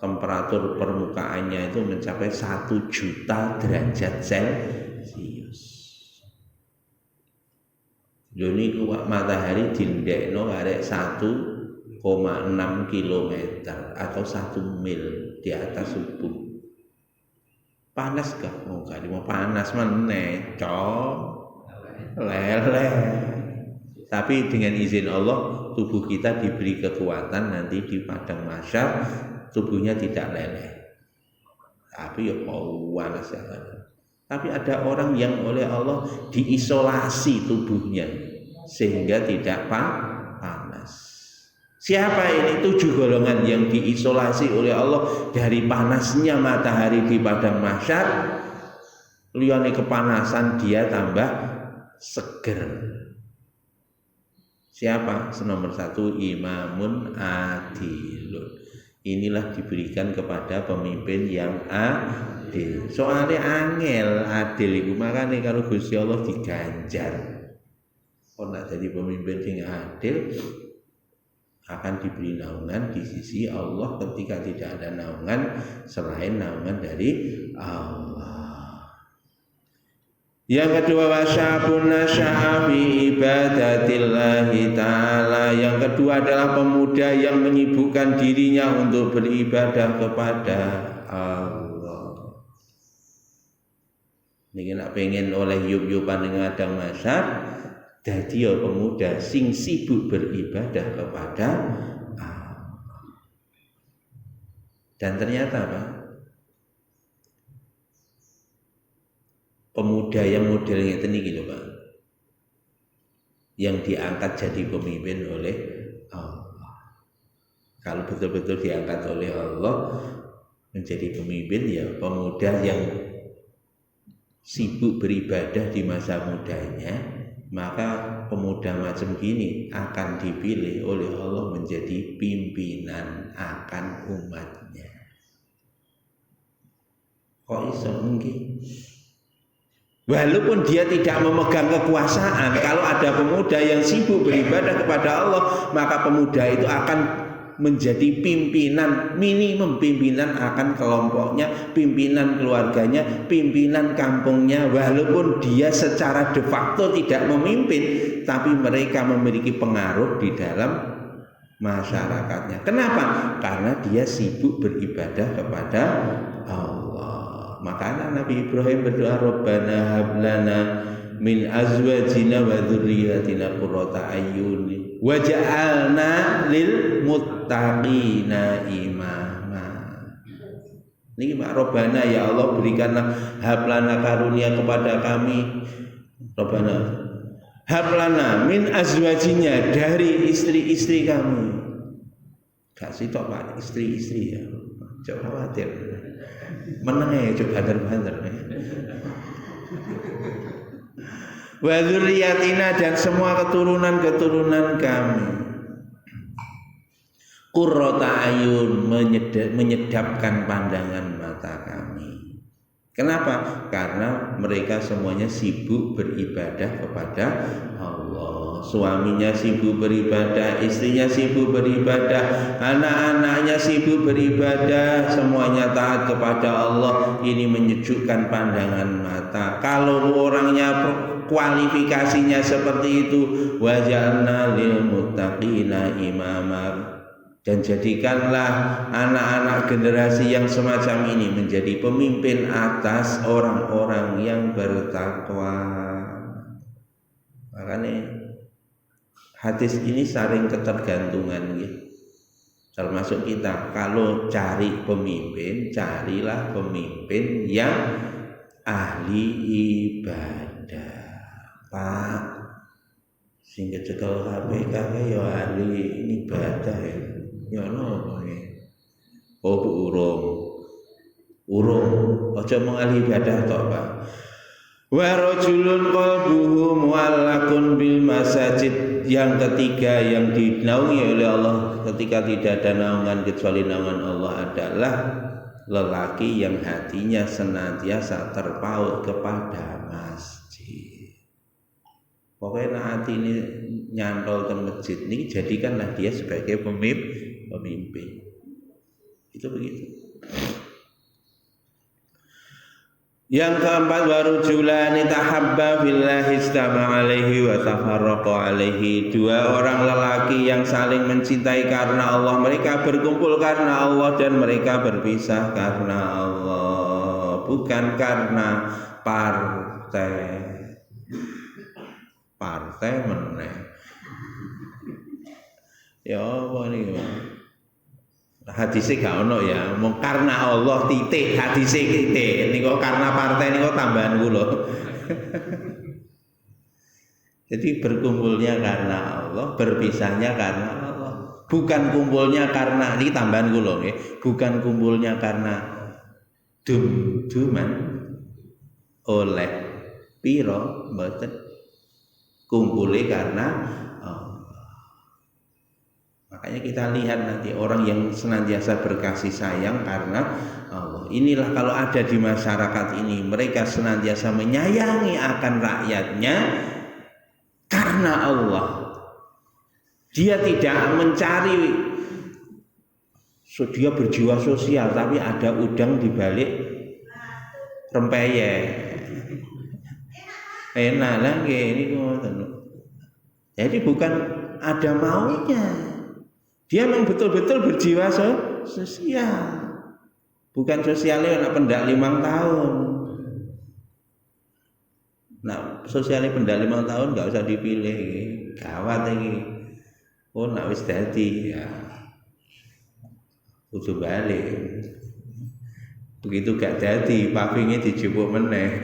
S1: temperatur permukaannya itu mencapai 1 juta derajat Celcius. Jadi matahari dindekno arek 1,6 kilometer atau 1 mil di atas ubun. Panas gak? Oh, gak mau panas meneh, lele. Tapi dengan izin Allah, tubuh kita diberi kekuatan nanti di padang mahsyar, tubuhnya tidak leleh. Tapi ya panas ya. Tapi ada orang yang oleh Allah diisolasi tubuhnya sehingga tidak panas. Siapa ini? 7 golongan yang diisolasi oleh Allah dari panasnya matahari di padang mahsyar. Liyane kepanasan dia tambah seger. Siapa? Nomor 1, imamun adilun. Inilah diberikan kepada pemimpin yang adil. Soalnya angel adil itu, makanya kalau Gusti Allah diganjar. Kalau nak jadi pemimpin yang adil, akan diberi naungan di sisi Allah ketika tidak ada naungan selain naungan dari Allah. Yang kedua, wasyabun nasya'a fi ibadatillahi ta'ala. Yang kedua adalah pemuda yang menyibukkan dirinya untuk beribadah kepada Allah. Niki nak pengen oleh yup-yupan ning padang mahsyar, dadi pemuda sing sibuk beribadah kepada Allah. Dan ternyata apa? Pemuda yang modelnya ini loh Pak, yang diangkat jadi pemimpin oleh Allah. Kalau betul-betul diangkat oleh Allah menjadi pemimpin, ya pemuda yang sibuk beribadah di masa mudanya, maka pemuda macam gini akan dipilih oleh Allah menjadi pimpinan akan umatnya. Kok iso mungkin? Walaupun dia tidak memegang kekuasaan, kalau ada pemuda yang sibuk beribadah kepada Allah, maka pemuda itu akan menjadi pimpinan, minimum pimpinan akan kelompoknya, pimpinan keluarganya, pimpinan kampungnya. Walaupun dia secara de facto tidak memimpin, tapi mereka memiliki pengaruh di dalam masyarakatnya. Kenapa? Karena dia sibuk beribadah kepada Allah. Makanya Nabi Ibrahim berdoa, Rabbana hablana min azwajina wa dzurriyyatina qurrata ayyun waj'alna lil muttaqina imama. Niki Pak Rabbana, ya Allah berikanlah hablana karunia kepada kami. Rabbana hablana min azwajinya, dari istri-istri kami. Gak sitok Pak, istri-istri ya. Jangan khawatir. Meneng ya coba banter-banter. Wa dzurriyyatina, dan semua keturunan-keturunan kami. Qurrata ayun, menyedapkan pandangan mata kami. Kenapa? Karena mereka semuanya sibuk beribadah kepada Allah. Suaminya sibuk beribadah, istrinya sibuk beribadah, anak-anaknya sibuk beribadah, semuanya taat kepada Allah. Ini menyejukkan pandangan mata. Kalau orangnya kualifikasinya seperti itu, waj'alna lil muttaqina imama, dan jadikanlah anak-anak generasi yang semacam ini menjadi pemimpin atas orang-orang yang bertakwa. Makanya hadis ini saling ketergantungan gitu. Termasuk kita kalau cari pemimpin, carilah pemimpin yang ahli ibadah. Pak, sing kecekel KPK ya ahli ibadah ya. Ya nopo iki. Oh urung. Aja mung ahli ibadah tok, Pak. Wa rajulun qalbuhu mu'allaqun bil masajid. Yang ketiga yang dinaungi oleh Allah ketika tidak ada naungan kecuali naungan Allah adalah lelaki yang hatinya senantiasa terpaut kepada masjid. Pokoknya hati ini nyantol ke masjid ini, jadikanlah dia sebagai pemimpin. Itu begitu. Yang keempat, warujulani tahabba billahi istama alaihi wa tafarraqa alaihi. Dua orang lelaki yang saling mencintai karena Allah, mereka berkumpul karena Allah dan mereka berpisah karena Allah, bukan karena partai meneh. Ya apa ini hadisnya gak ono ya, mau karena Allah titik, hadisnya titik. Ini kok karena partai ini kok tambahan kula. Jadi berkumpulnya karena Allah, berpisahnya karena Allah. Bukan kumpulnya karena, ini tambahan kula nggih, bukan kumpulnya karena duman oleh piro mboten, kumpulnya karena makanya kita lihat nanti orang yang senantiasa berkasih sayang karena Allah. Inilah kalau ada di masyarakat ini, mereka senantiasa menyayangi akan rakyatnya karena Allah. Dia tidak mencari, dia berjiwa sosial, tapi ada udang di balik rempeyek. Enak lagi ini. Jadi bukan ada maunya. Dia memang betul-betul berjiwa sosial. Bukan sosialnya anak pendak 5 tahun. Nah, sosialnya pendak 5 tahun enggak usah dipilih. Gawat ini. Oh, nak wis dadi ya. Kudu balik. Begitu gak dadi, pavingnya dijupuk meneh.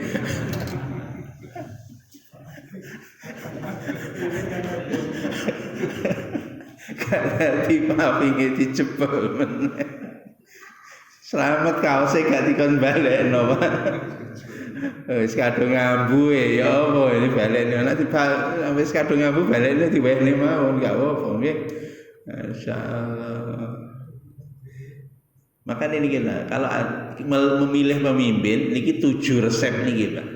S1: Karena di pavingnya dijebol meneh. Selamat kaosnya gak dikon balekno, Pak. Wis kadung ngambu ya apa ini balekno. Nek wis kadung ngambu balekno diwehne mawon gak apa-apa nggih. Masyaallah. Maka ini kita kalau memilih pemimpin niki 7 resep niki, Pak.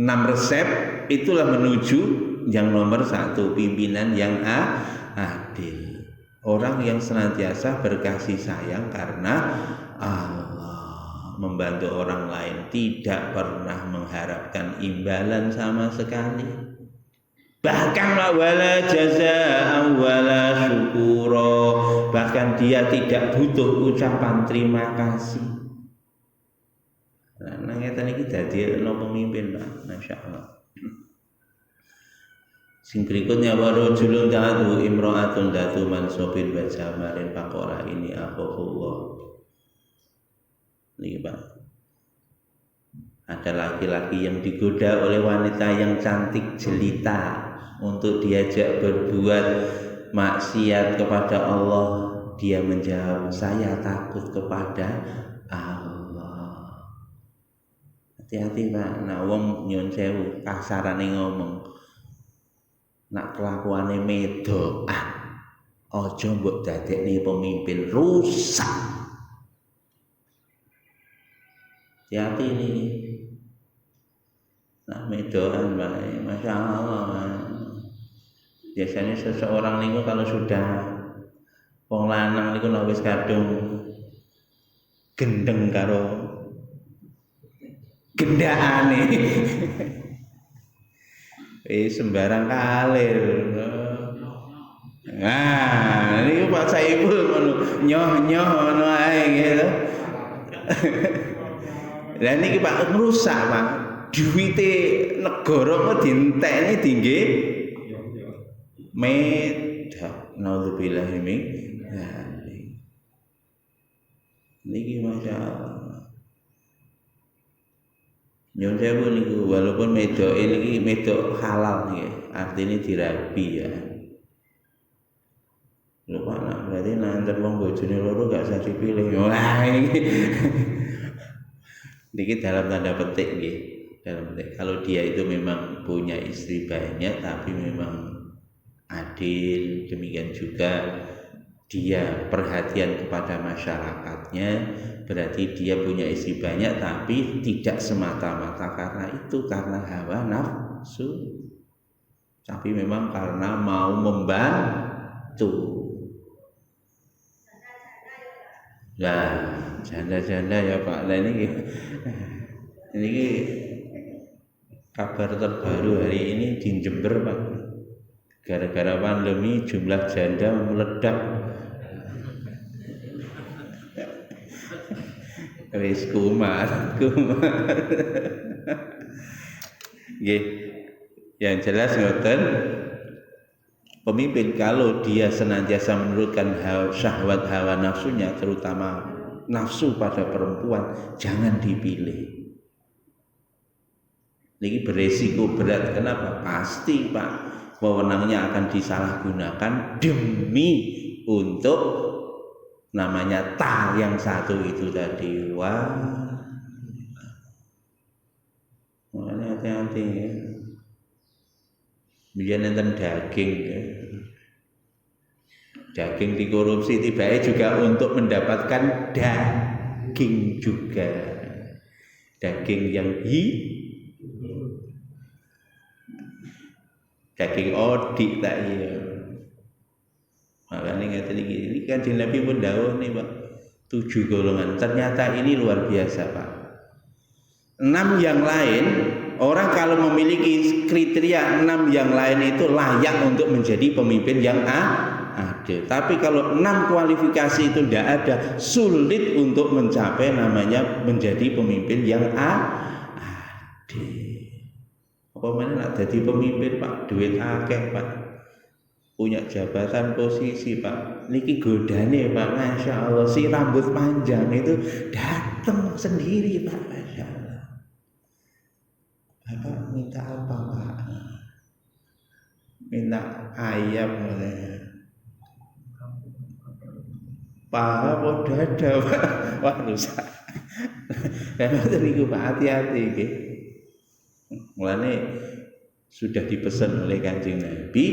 S1: resep itulah menuju yang nomor 1, pimpinan yang adil. Orang yang senantiasa berkasih sayang karena Allah, membantu orang lain, tidak pernah mengharapkan imbalan sama sekali. Bahkan wala jazaa wala syukura, bahkan dia tidak butuh ucapan terima kasih. Nah, ngeten iki dadi ana pemimpin, Pak. Masyaallah. Sing berikutnya warajulun da'atu imra'atun datu mansubin wa jamarin faqara ini akhafullah. Niki Pak. Ada laki-laki yang digoda oleh wanita yang cantik jelita untuk diajak berbuat maksiat kepada Allah. Dia menjawab, saya takut kepada Allah. Hati-hati Pak, nah wong nyun sewu kasarane ngomong, nak kelakuane medok, aja mbok dadekne pemimpin, rusak. Hati-hati ini. Nah medokan Pak, Masya Allah. Biasanya seseorang niku kalau sudah wong lanang niku nek wis kadung gendeng karo gendakane. Sembarang kalir. Nah, niku Pak Saiful ngono, nyoh-nyoh ngono ae gitu. Lah niki Pak ngrusak Pak. Duwite negara kok dientekne dingge medak. Naudzubillahi min dzalik. Niki masyaallah. Nyun sewu niku walaupun medok ini medok halal nggih, artinya dirabi ya. Lho Pak, nak berarti nanti wong bojone loro gak usah dipilih. Wah iki. Niki dalam tanda petik nggih. Dalam petik. Kalau dia itu memang punya istri banyak tapi memang adil, demikian juga dia perhatian kepada masyarakatnya, berarti dia punya istri banyak tapi tidak semata-mata karena itu, karena hawa nafsu, tapi memang karena mau membantu. Nah, janda-janda ya Pak. Nah ini kabar terbaru hari ini di Jember Pak. Gara-gara pandemi jumlah janda meledak. Wis kumar. Nggih. Yang jelas ngoten, pemimpin kalau dia senantiasa menurutkan syahwat hawa nafsunya, terutama nafsu pada perempuan, jangan dipilih. Ini beresiko berat. Kenapa? Pasti Pak, wewenangnya akan disalahgunakan demi untuk namanya yang satu itu tadi. Wah, makanya hati-hati ya. Biar nonton daging ya. Daging dikorupsi tiba-tiba juga untuk mendapatkan daging juga. Daging yang daging odik tak iya. Makanya ngeten ini kan Nabi pun dawuh nih Pak, 7 golongan. Ternyata ini luar biasa Pak. 6 yang lain, orang kalau memiliki kriteria 6 yang lain itu layak untuk menjadi pemimpin yang adil. Tapi kalau 6 kualifikasi itu tidak ada, sulit untuk mencapai namanya menjadi pemimpin yang adil. Apa mana nak jadi pemimpin Pak, duit akeh Pak, punya jabatan posisi Pak, niki godane Pak, Masya Allah, si rambut panjang itu datang sendiri Pak, Masya Allah. Bapak minta apa Pak? Minta ayam Pak, udah ada Pak. Wah rusak. Karena niku Pak, hati-hati nggih. Mulane sudah dipesan oleh Kanjeng Nabi,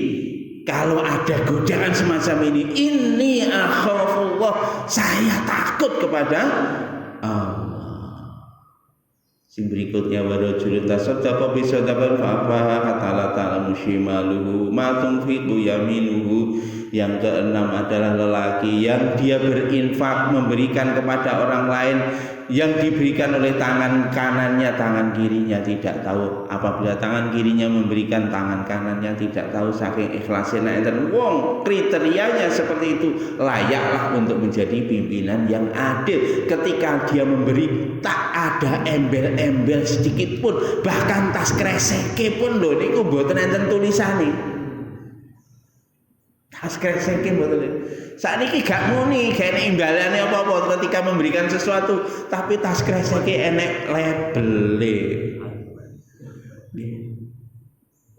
S1: kalau ada godaan semacam ini akhafullah, saya takut kepada Allah. Sing berikutnya wa rajulun tasaddaqa bi sadaqatin fa afaha hatta la ta'lamu shimaluhu ma tunfiqu yaminuhu. Yang keenam adalah lelaki yang dia berinfak memberikan kepada orang lain, yang diberikan oleh tangan kanannya, tangan kirinya tidak tahu. Apabila tangan kirinya memberikan, tangan kanannya tidak tahu, saking ikhlasnya enten wong kriterianya seperti itu, layaklah untuk menjadi pimpinan yang adil. Ketika dia memberi tak ada embel-embel sedikit pun, bahkan tas kreseke pun lho niku mboten enten tulisane. Tas kreseke mboten. Sakniki gak muni gene imbalane apa-apa ketika memberikan sesuatu, tapi tas kreseke enek labele.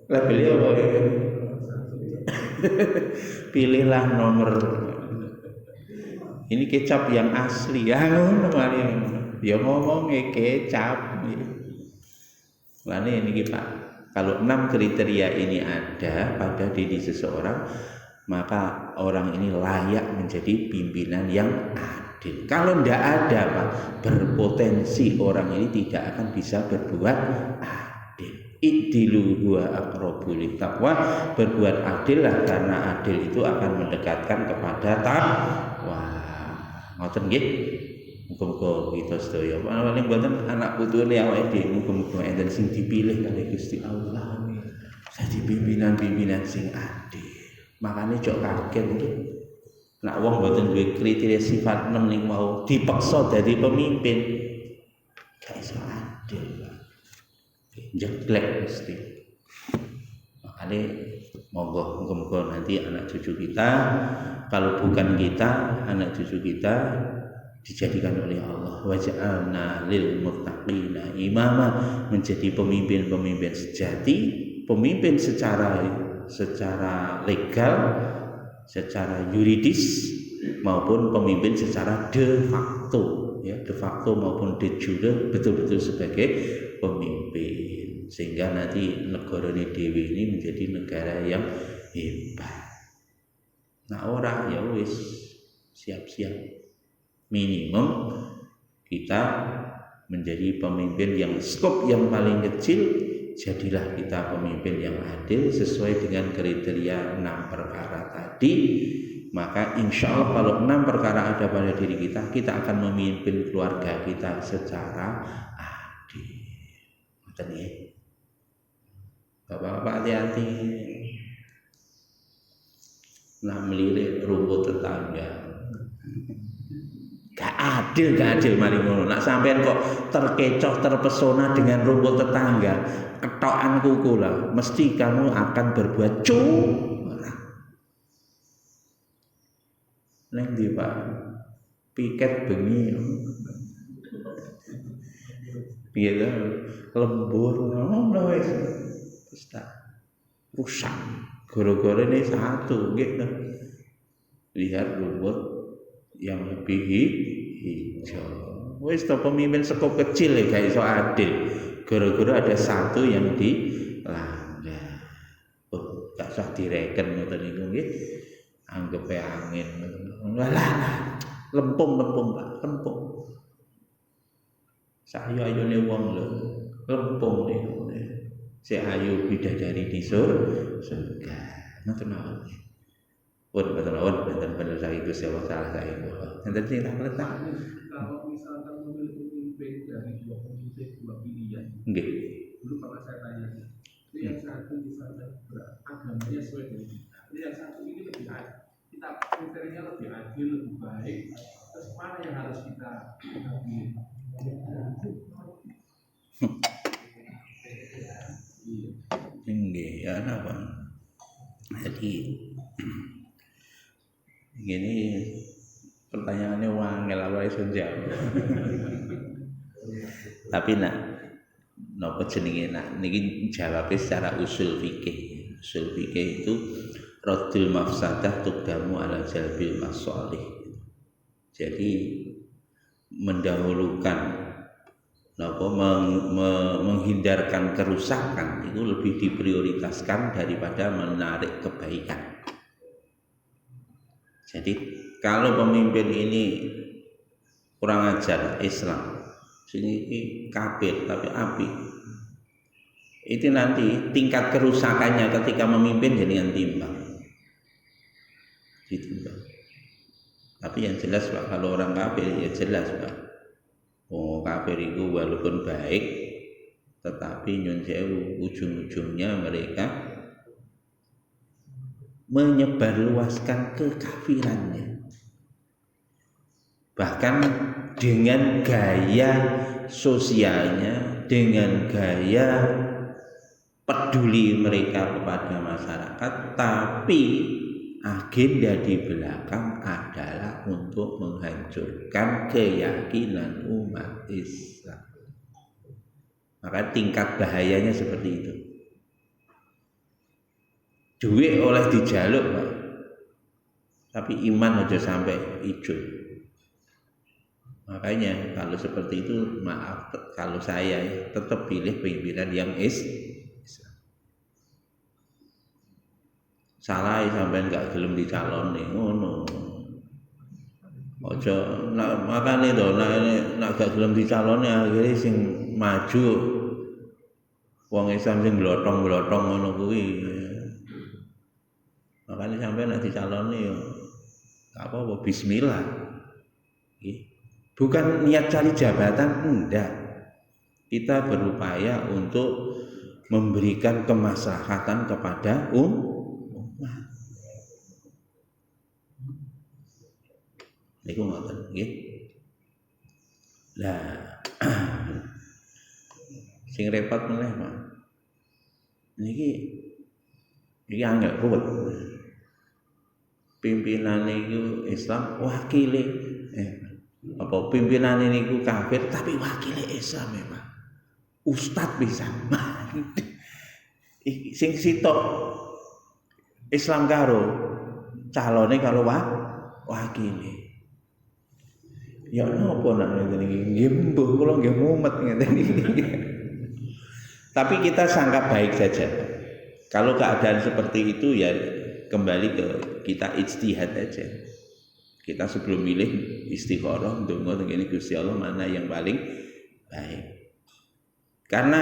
S1: Labele apa ya? Pilihlah nomor. Ini kecap yang asli ya ngono mari. Ya ngomong kecap. Lah niki Pak. Kalau 6 kriteria ini ada pada diri seseorang, maka orang ini layak menjadi pimpinan yang adil. Kalau tidak ada Pak, berpotensi orang ini tidak akan bisa berbuat adil. I'dilu huwa aqrabu littaqwa, berbuat adil lah, karena adil itu akan mendekatkan kepada takwa. Ngoten nggih. Muga-muga kita sedaya paling mboten anak putune awake dhewe, muga-muga enten sing dipilih kali Gusti Allah. Jadi pimpinan-pimpinan sing adil. Makanya jok kaget iki. Nak wong mboten duwe kriteria sifat 6 ning mau dipaksa dadi pemimpin. Gak iso adil. Jeglek mesti. Makanya monggo muga-muga nanti anak cucu kita, kalau bukan kita, anak cucu kita dijadikan oleh Allah waja'alna lil muttaqina imama, menjadi pemimpin-pemimpin sejati, pemimpin secara legal, secara yuridis, maupun pemimpin secara de facto, ya, de facto maupun de jure, betul-betul sebagai pemimpin, sehingga nanti negara dewi ini menjadi negara yang hebat. Nah orang ya wis siap-siap, minimum kita menjadi pemimpin yang skop yang paling kecil. Jadilah kita pemimpin yang adil sesuai dengan kriteria 6 perkara tadi. Maka insya Allah kalau 6 perkara ada pada diri kita, kita akan memimpin keluarga kita secara adil. Betul ya? Bapak-bapak hati-hati. Nah melirik rumput tetangga. Gak adil mari ngono. Nak sampean kok terkecoh, terpesona dengan rumput tetangga, ketokan kuku lah, mesti kamu akan berbuat curang. Neng ndi Pak? Piket bengi. Piye ta? Lembur ngono wis. Wis tak rusak. Gara-gara ini satu gitu. Lihat rumput yang lebih hijau. Wis to pemimpin sekop kecil ya gak iso adil. Gara-gara ada satu yang dilanggar. Oh, gak usah direken ngoten niku nggih. Anggepe angin. Lah, lempung Pak, lempung. Sayu-ayune wong lho, lempung niku. Si ayu bidadari di surga. Ngoten mawon. Betul benar saya itu siapa salah saya itu. Nanti kita letak.
S2: Kalau misalkan memilih pemimpin dari 2 pemimpin 2 pilihan, dulu pernah saya tanya, ini yang satu misalnya agamanya sesuai dengan kita, ini yang satu ini lebih adil, kita kriterianya lebih adil, lebih baik, terus mana yang harus kita pilih?
S1: Nggih, ya napa? Jadi gini pertanyaannya wangel apa iso jawab. Tapi napa jenenge niki jawabnya secara usul fikih. Usul fikih itu raddul mafsadah tuqdamu ala jalbil masalih. Jadi mendahulukan menghindarkan kerusakan itu lebih diprioritaskan daripada menarik kebaikan. Jadi kalau pemimpin ini kurang ajar Islam, sing iki kafir tapi apik. Itu nanti tingkat kerusakannya ketika memimpin jenengan timbang. Ditimbang. Tapi yang jelas Pak, kalau orang kafir ya jelas Pak. Oh, kafir itu walaupun baik, tetapi nyun sewu ujung-ujungnya mereka menyebarluaskan kekafirannya. Bahkan dengan gaya sosialnya, dengan gaya peduli mereka kepada masyarakat, tapi agenda di belakang adalah untuk menghancurkan keyakinan umat Islam. Maka tingkat bahayanya seperti itu. Duit oleh dijaluk Pak, tapi iman aja sampai hijau. Makanya kalau seperti itu, maaf kalau saya tetap pilih pimpinan yang Islam. Salah sampean gak gelem dicalonne ngono. Aja makane to nek gak gelem dicalonne akhire sing maju wong Islam sing glotong-glotong ngono kuwi. Makane sampean nek dicalonne yo gak apa-apa bismillah. Bukan niat cari jabatan, enggak. Kita berupaya untuk memberikan kemaslahatan kepada umat. Niku ngoten nggih. Lah sing repot meneh, Pak. Niki angel ruwet. Pimpinan niku Islam, wakile apa pimpinan niku kafir tapi wakile Islam memang. Ustad bisa. Sing sitok Islam karo calone kalau wakile. Ya napa nak ngene iki? Nggih mbuh kula nggih mumet ngeten iki. Tapi kita sangka baik saja. Kalau keadaan seperti itu ya kembali ke kita ijtihad aja. Kita sebelum milih istikharah ndonga ngene Gusti Allah mana yang paling baik. Karena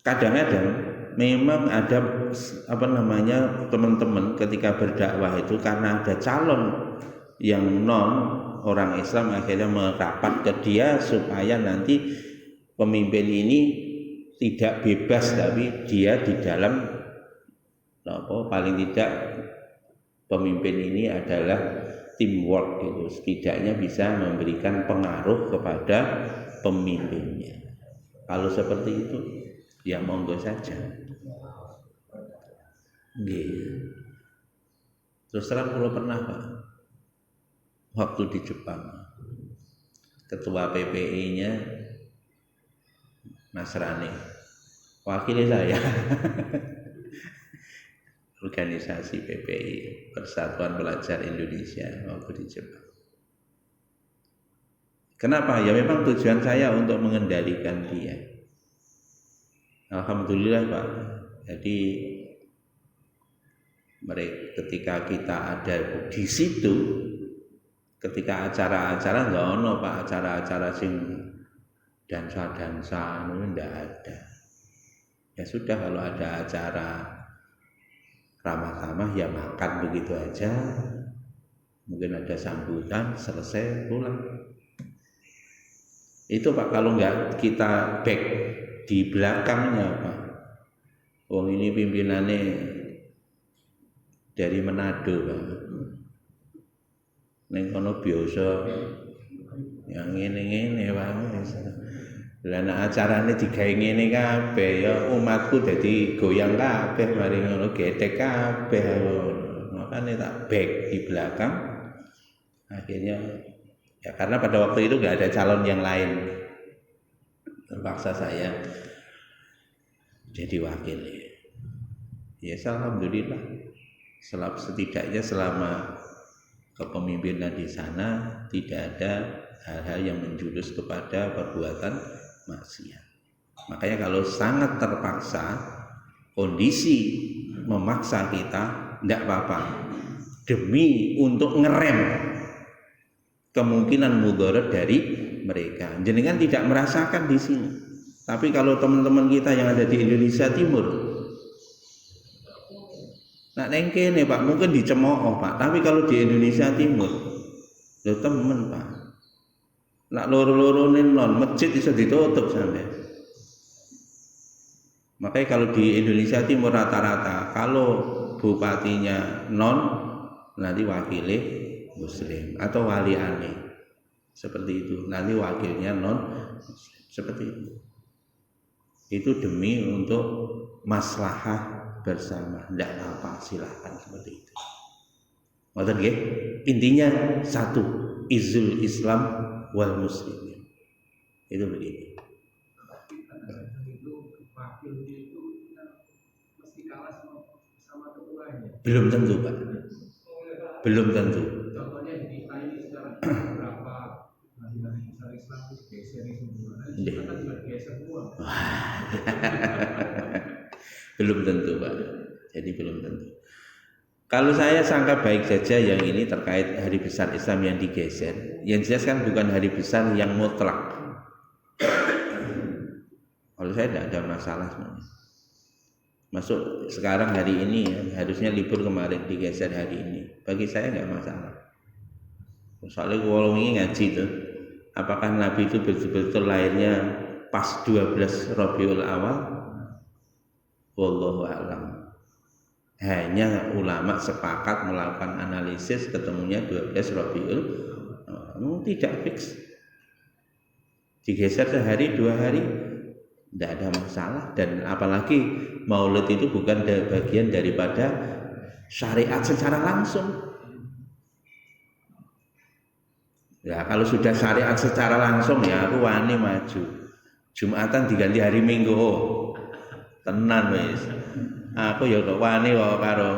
S1: kadang-kadang memang ada teman-teman ketika berdakwah itu karena ada calon yang non orang Islam akhirnya merapat ke dia supaya nanti pemimpin ini tidak bebas tapi dia di dalam paling tidak pemimpin ini adalah teamwork gitu, setidaknya bisa memberikan pengaruh kepada pemimpinnya. Kalau seperti itu ya monggo saja. Terus terang kalau pernah Pak, waktu di Jepang ketua PPI-nya Nasrani, wakilnya saya. Organisasi PPI Persatuan Pelajar Indonesia waktu di Jepang. Kenapa? Ya memang tujuan saya untuk mengendalikan dia. Alhamdulillah Pak. Jadi ketika kita ada di situ, ketika acara-acara nggak ono Pak, acara-acara sing dansa-dansa itu nggak ada. Ya sudah, kalau ada acara ramah-ramah ya makan begitu aja, mungkin ada sambutan, selesai pulang. Itu Pak, kalau nggak kita back di belakangnya Pak, wong ini pimpinannya dari Manado Pak, neng kono biasa yang ngene Pak. Lah nek acarane digawe ngene kabeh ya umatku dadi goyang kabeh mari ngono gedhek kabeh. Makane tak back di belakang. Akhirnya ya karena pada waktu itu enggak ada calon yang lain. Terpaksa saya jadi wakil. Ya alhamdulillah. Setidaknya selama kepemimpinan di sana tidak ada hal-hal yang menjurus kepada perbuatan maksiat. Makanya kalau sangat terpaksa, kondisi memaksa kita, tidak apa-apa. Demi untuk ngerem kemungkinan mudarat dari mereka. Jenengan tidak merasakan di sini. Tapi kalau teman-teman kita yang ada di Indonesia Timur, nak neng kene Pak, mungkin dicemooh Pak. Tapi kalau di Indonesia Timur, lho temen Pak. Nak loro-lorone non masjid bisa ditutup sampai. Makanya kalau di Indonesia Timur rata-rata kalau bupatinya non, nanti wakilnya muslim atau wali aneh seperti itu, nanti wakilnya non seperti itu demi untuk maslahah bersama. Tidak apa, silahkan seperti itu. Ngoten nggih? Intinya satu, izul Islam wal muslimin. Itu begitu.
S2: Itu wakilnya itu mesti kalah sama ketuanya.
S1: Belum tentu Pak. Belum tentu.
S2: Contohnya di kita ini sekarang berapa hari-hari besar Islam itu geser semua. Kita kan juga geser semua.
S1: Belum tentu Pak. Jadi belum tentu. Kalau saya sangka baik saja yang ini terkait hari besar Islam yang digeser. Yang jelas kan bukan hari besar yang mutlak. Kalau saya tidak ada masalah sebenarnya. Masuk sekarang hari ini ya, harusnya libur kemarin digeser hari ini. Bagi saya nggak masalah. Soalnya kalau ini ngaji tuh, apakah Nabi itu betul-betul lahirnya pas 12 Rabiul Awal? Wallahu a'lam. Hanya ulama sepakat melakukan analisis ketemunya 12 Rabiul Awal. Tidak fix. Digeser sehari 2 hari tidak ada masalah, dan apalagi Maulid itu bukan bagian daripada syariat secara langsung. Ya kalau sudah syariat secara langsung ya aku wani maju. Jumatan diganti hari Minggu. Oh, tenan wis. Aku ya kok wani kok karo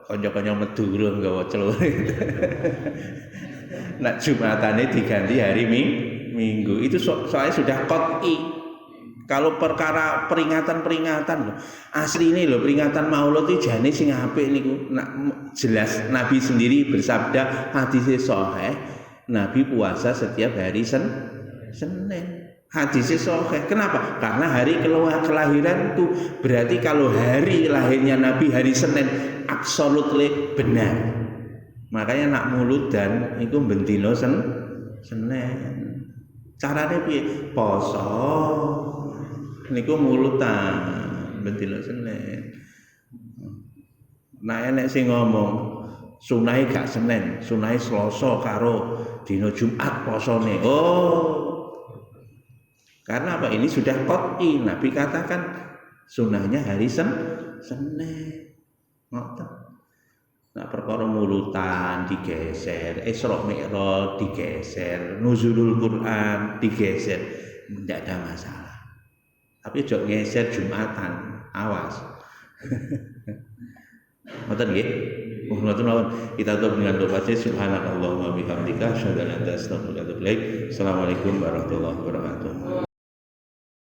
S1: kanca-kanca Madura nggawa celur. Nak Jumatane diganti hari Minggu. Itu soalnya sudah qot'i. Kalau perkara peringatan-peringatan asli ini loh, peringatan Maulid itu jane sing apik niku. Jelas Nabi sendiri bersabda hadis sahih, Nabi puasa setiap hari Senin. Hadis sahih. Kenapa? Karena hari kelahiran itu berarti kalau hari lahirnya Nabi hari Senin absolutely benar. Makanya nak muludan itu bendino Senin. Carane piye? Poso. Niku mulutan bendino Senin. Nah enek sing ngomong sunahe gak Senin, sunahe Selasa karo dina Jumat posone. Oh. Karena apa? Ini sudah qot'i. Nabi katakan sunahnya hari Senin. Ngoten. Nah perkara mulutan digeser, Isra Mi'raj digeser, nuzulul Quran digeser, tidak ada masalah. Tapi jok geser Jumatan, awas. Ngoten nggih? Kita tutup dengan doa saja. Subhanakallahumma wa bihamdika asyhadu an la ilaha illa anta astaghfiruka wa atubu ilaik. Assalamualaikum warahmatullahi wabarakatuh.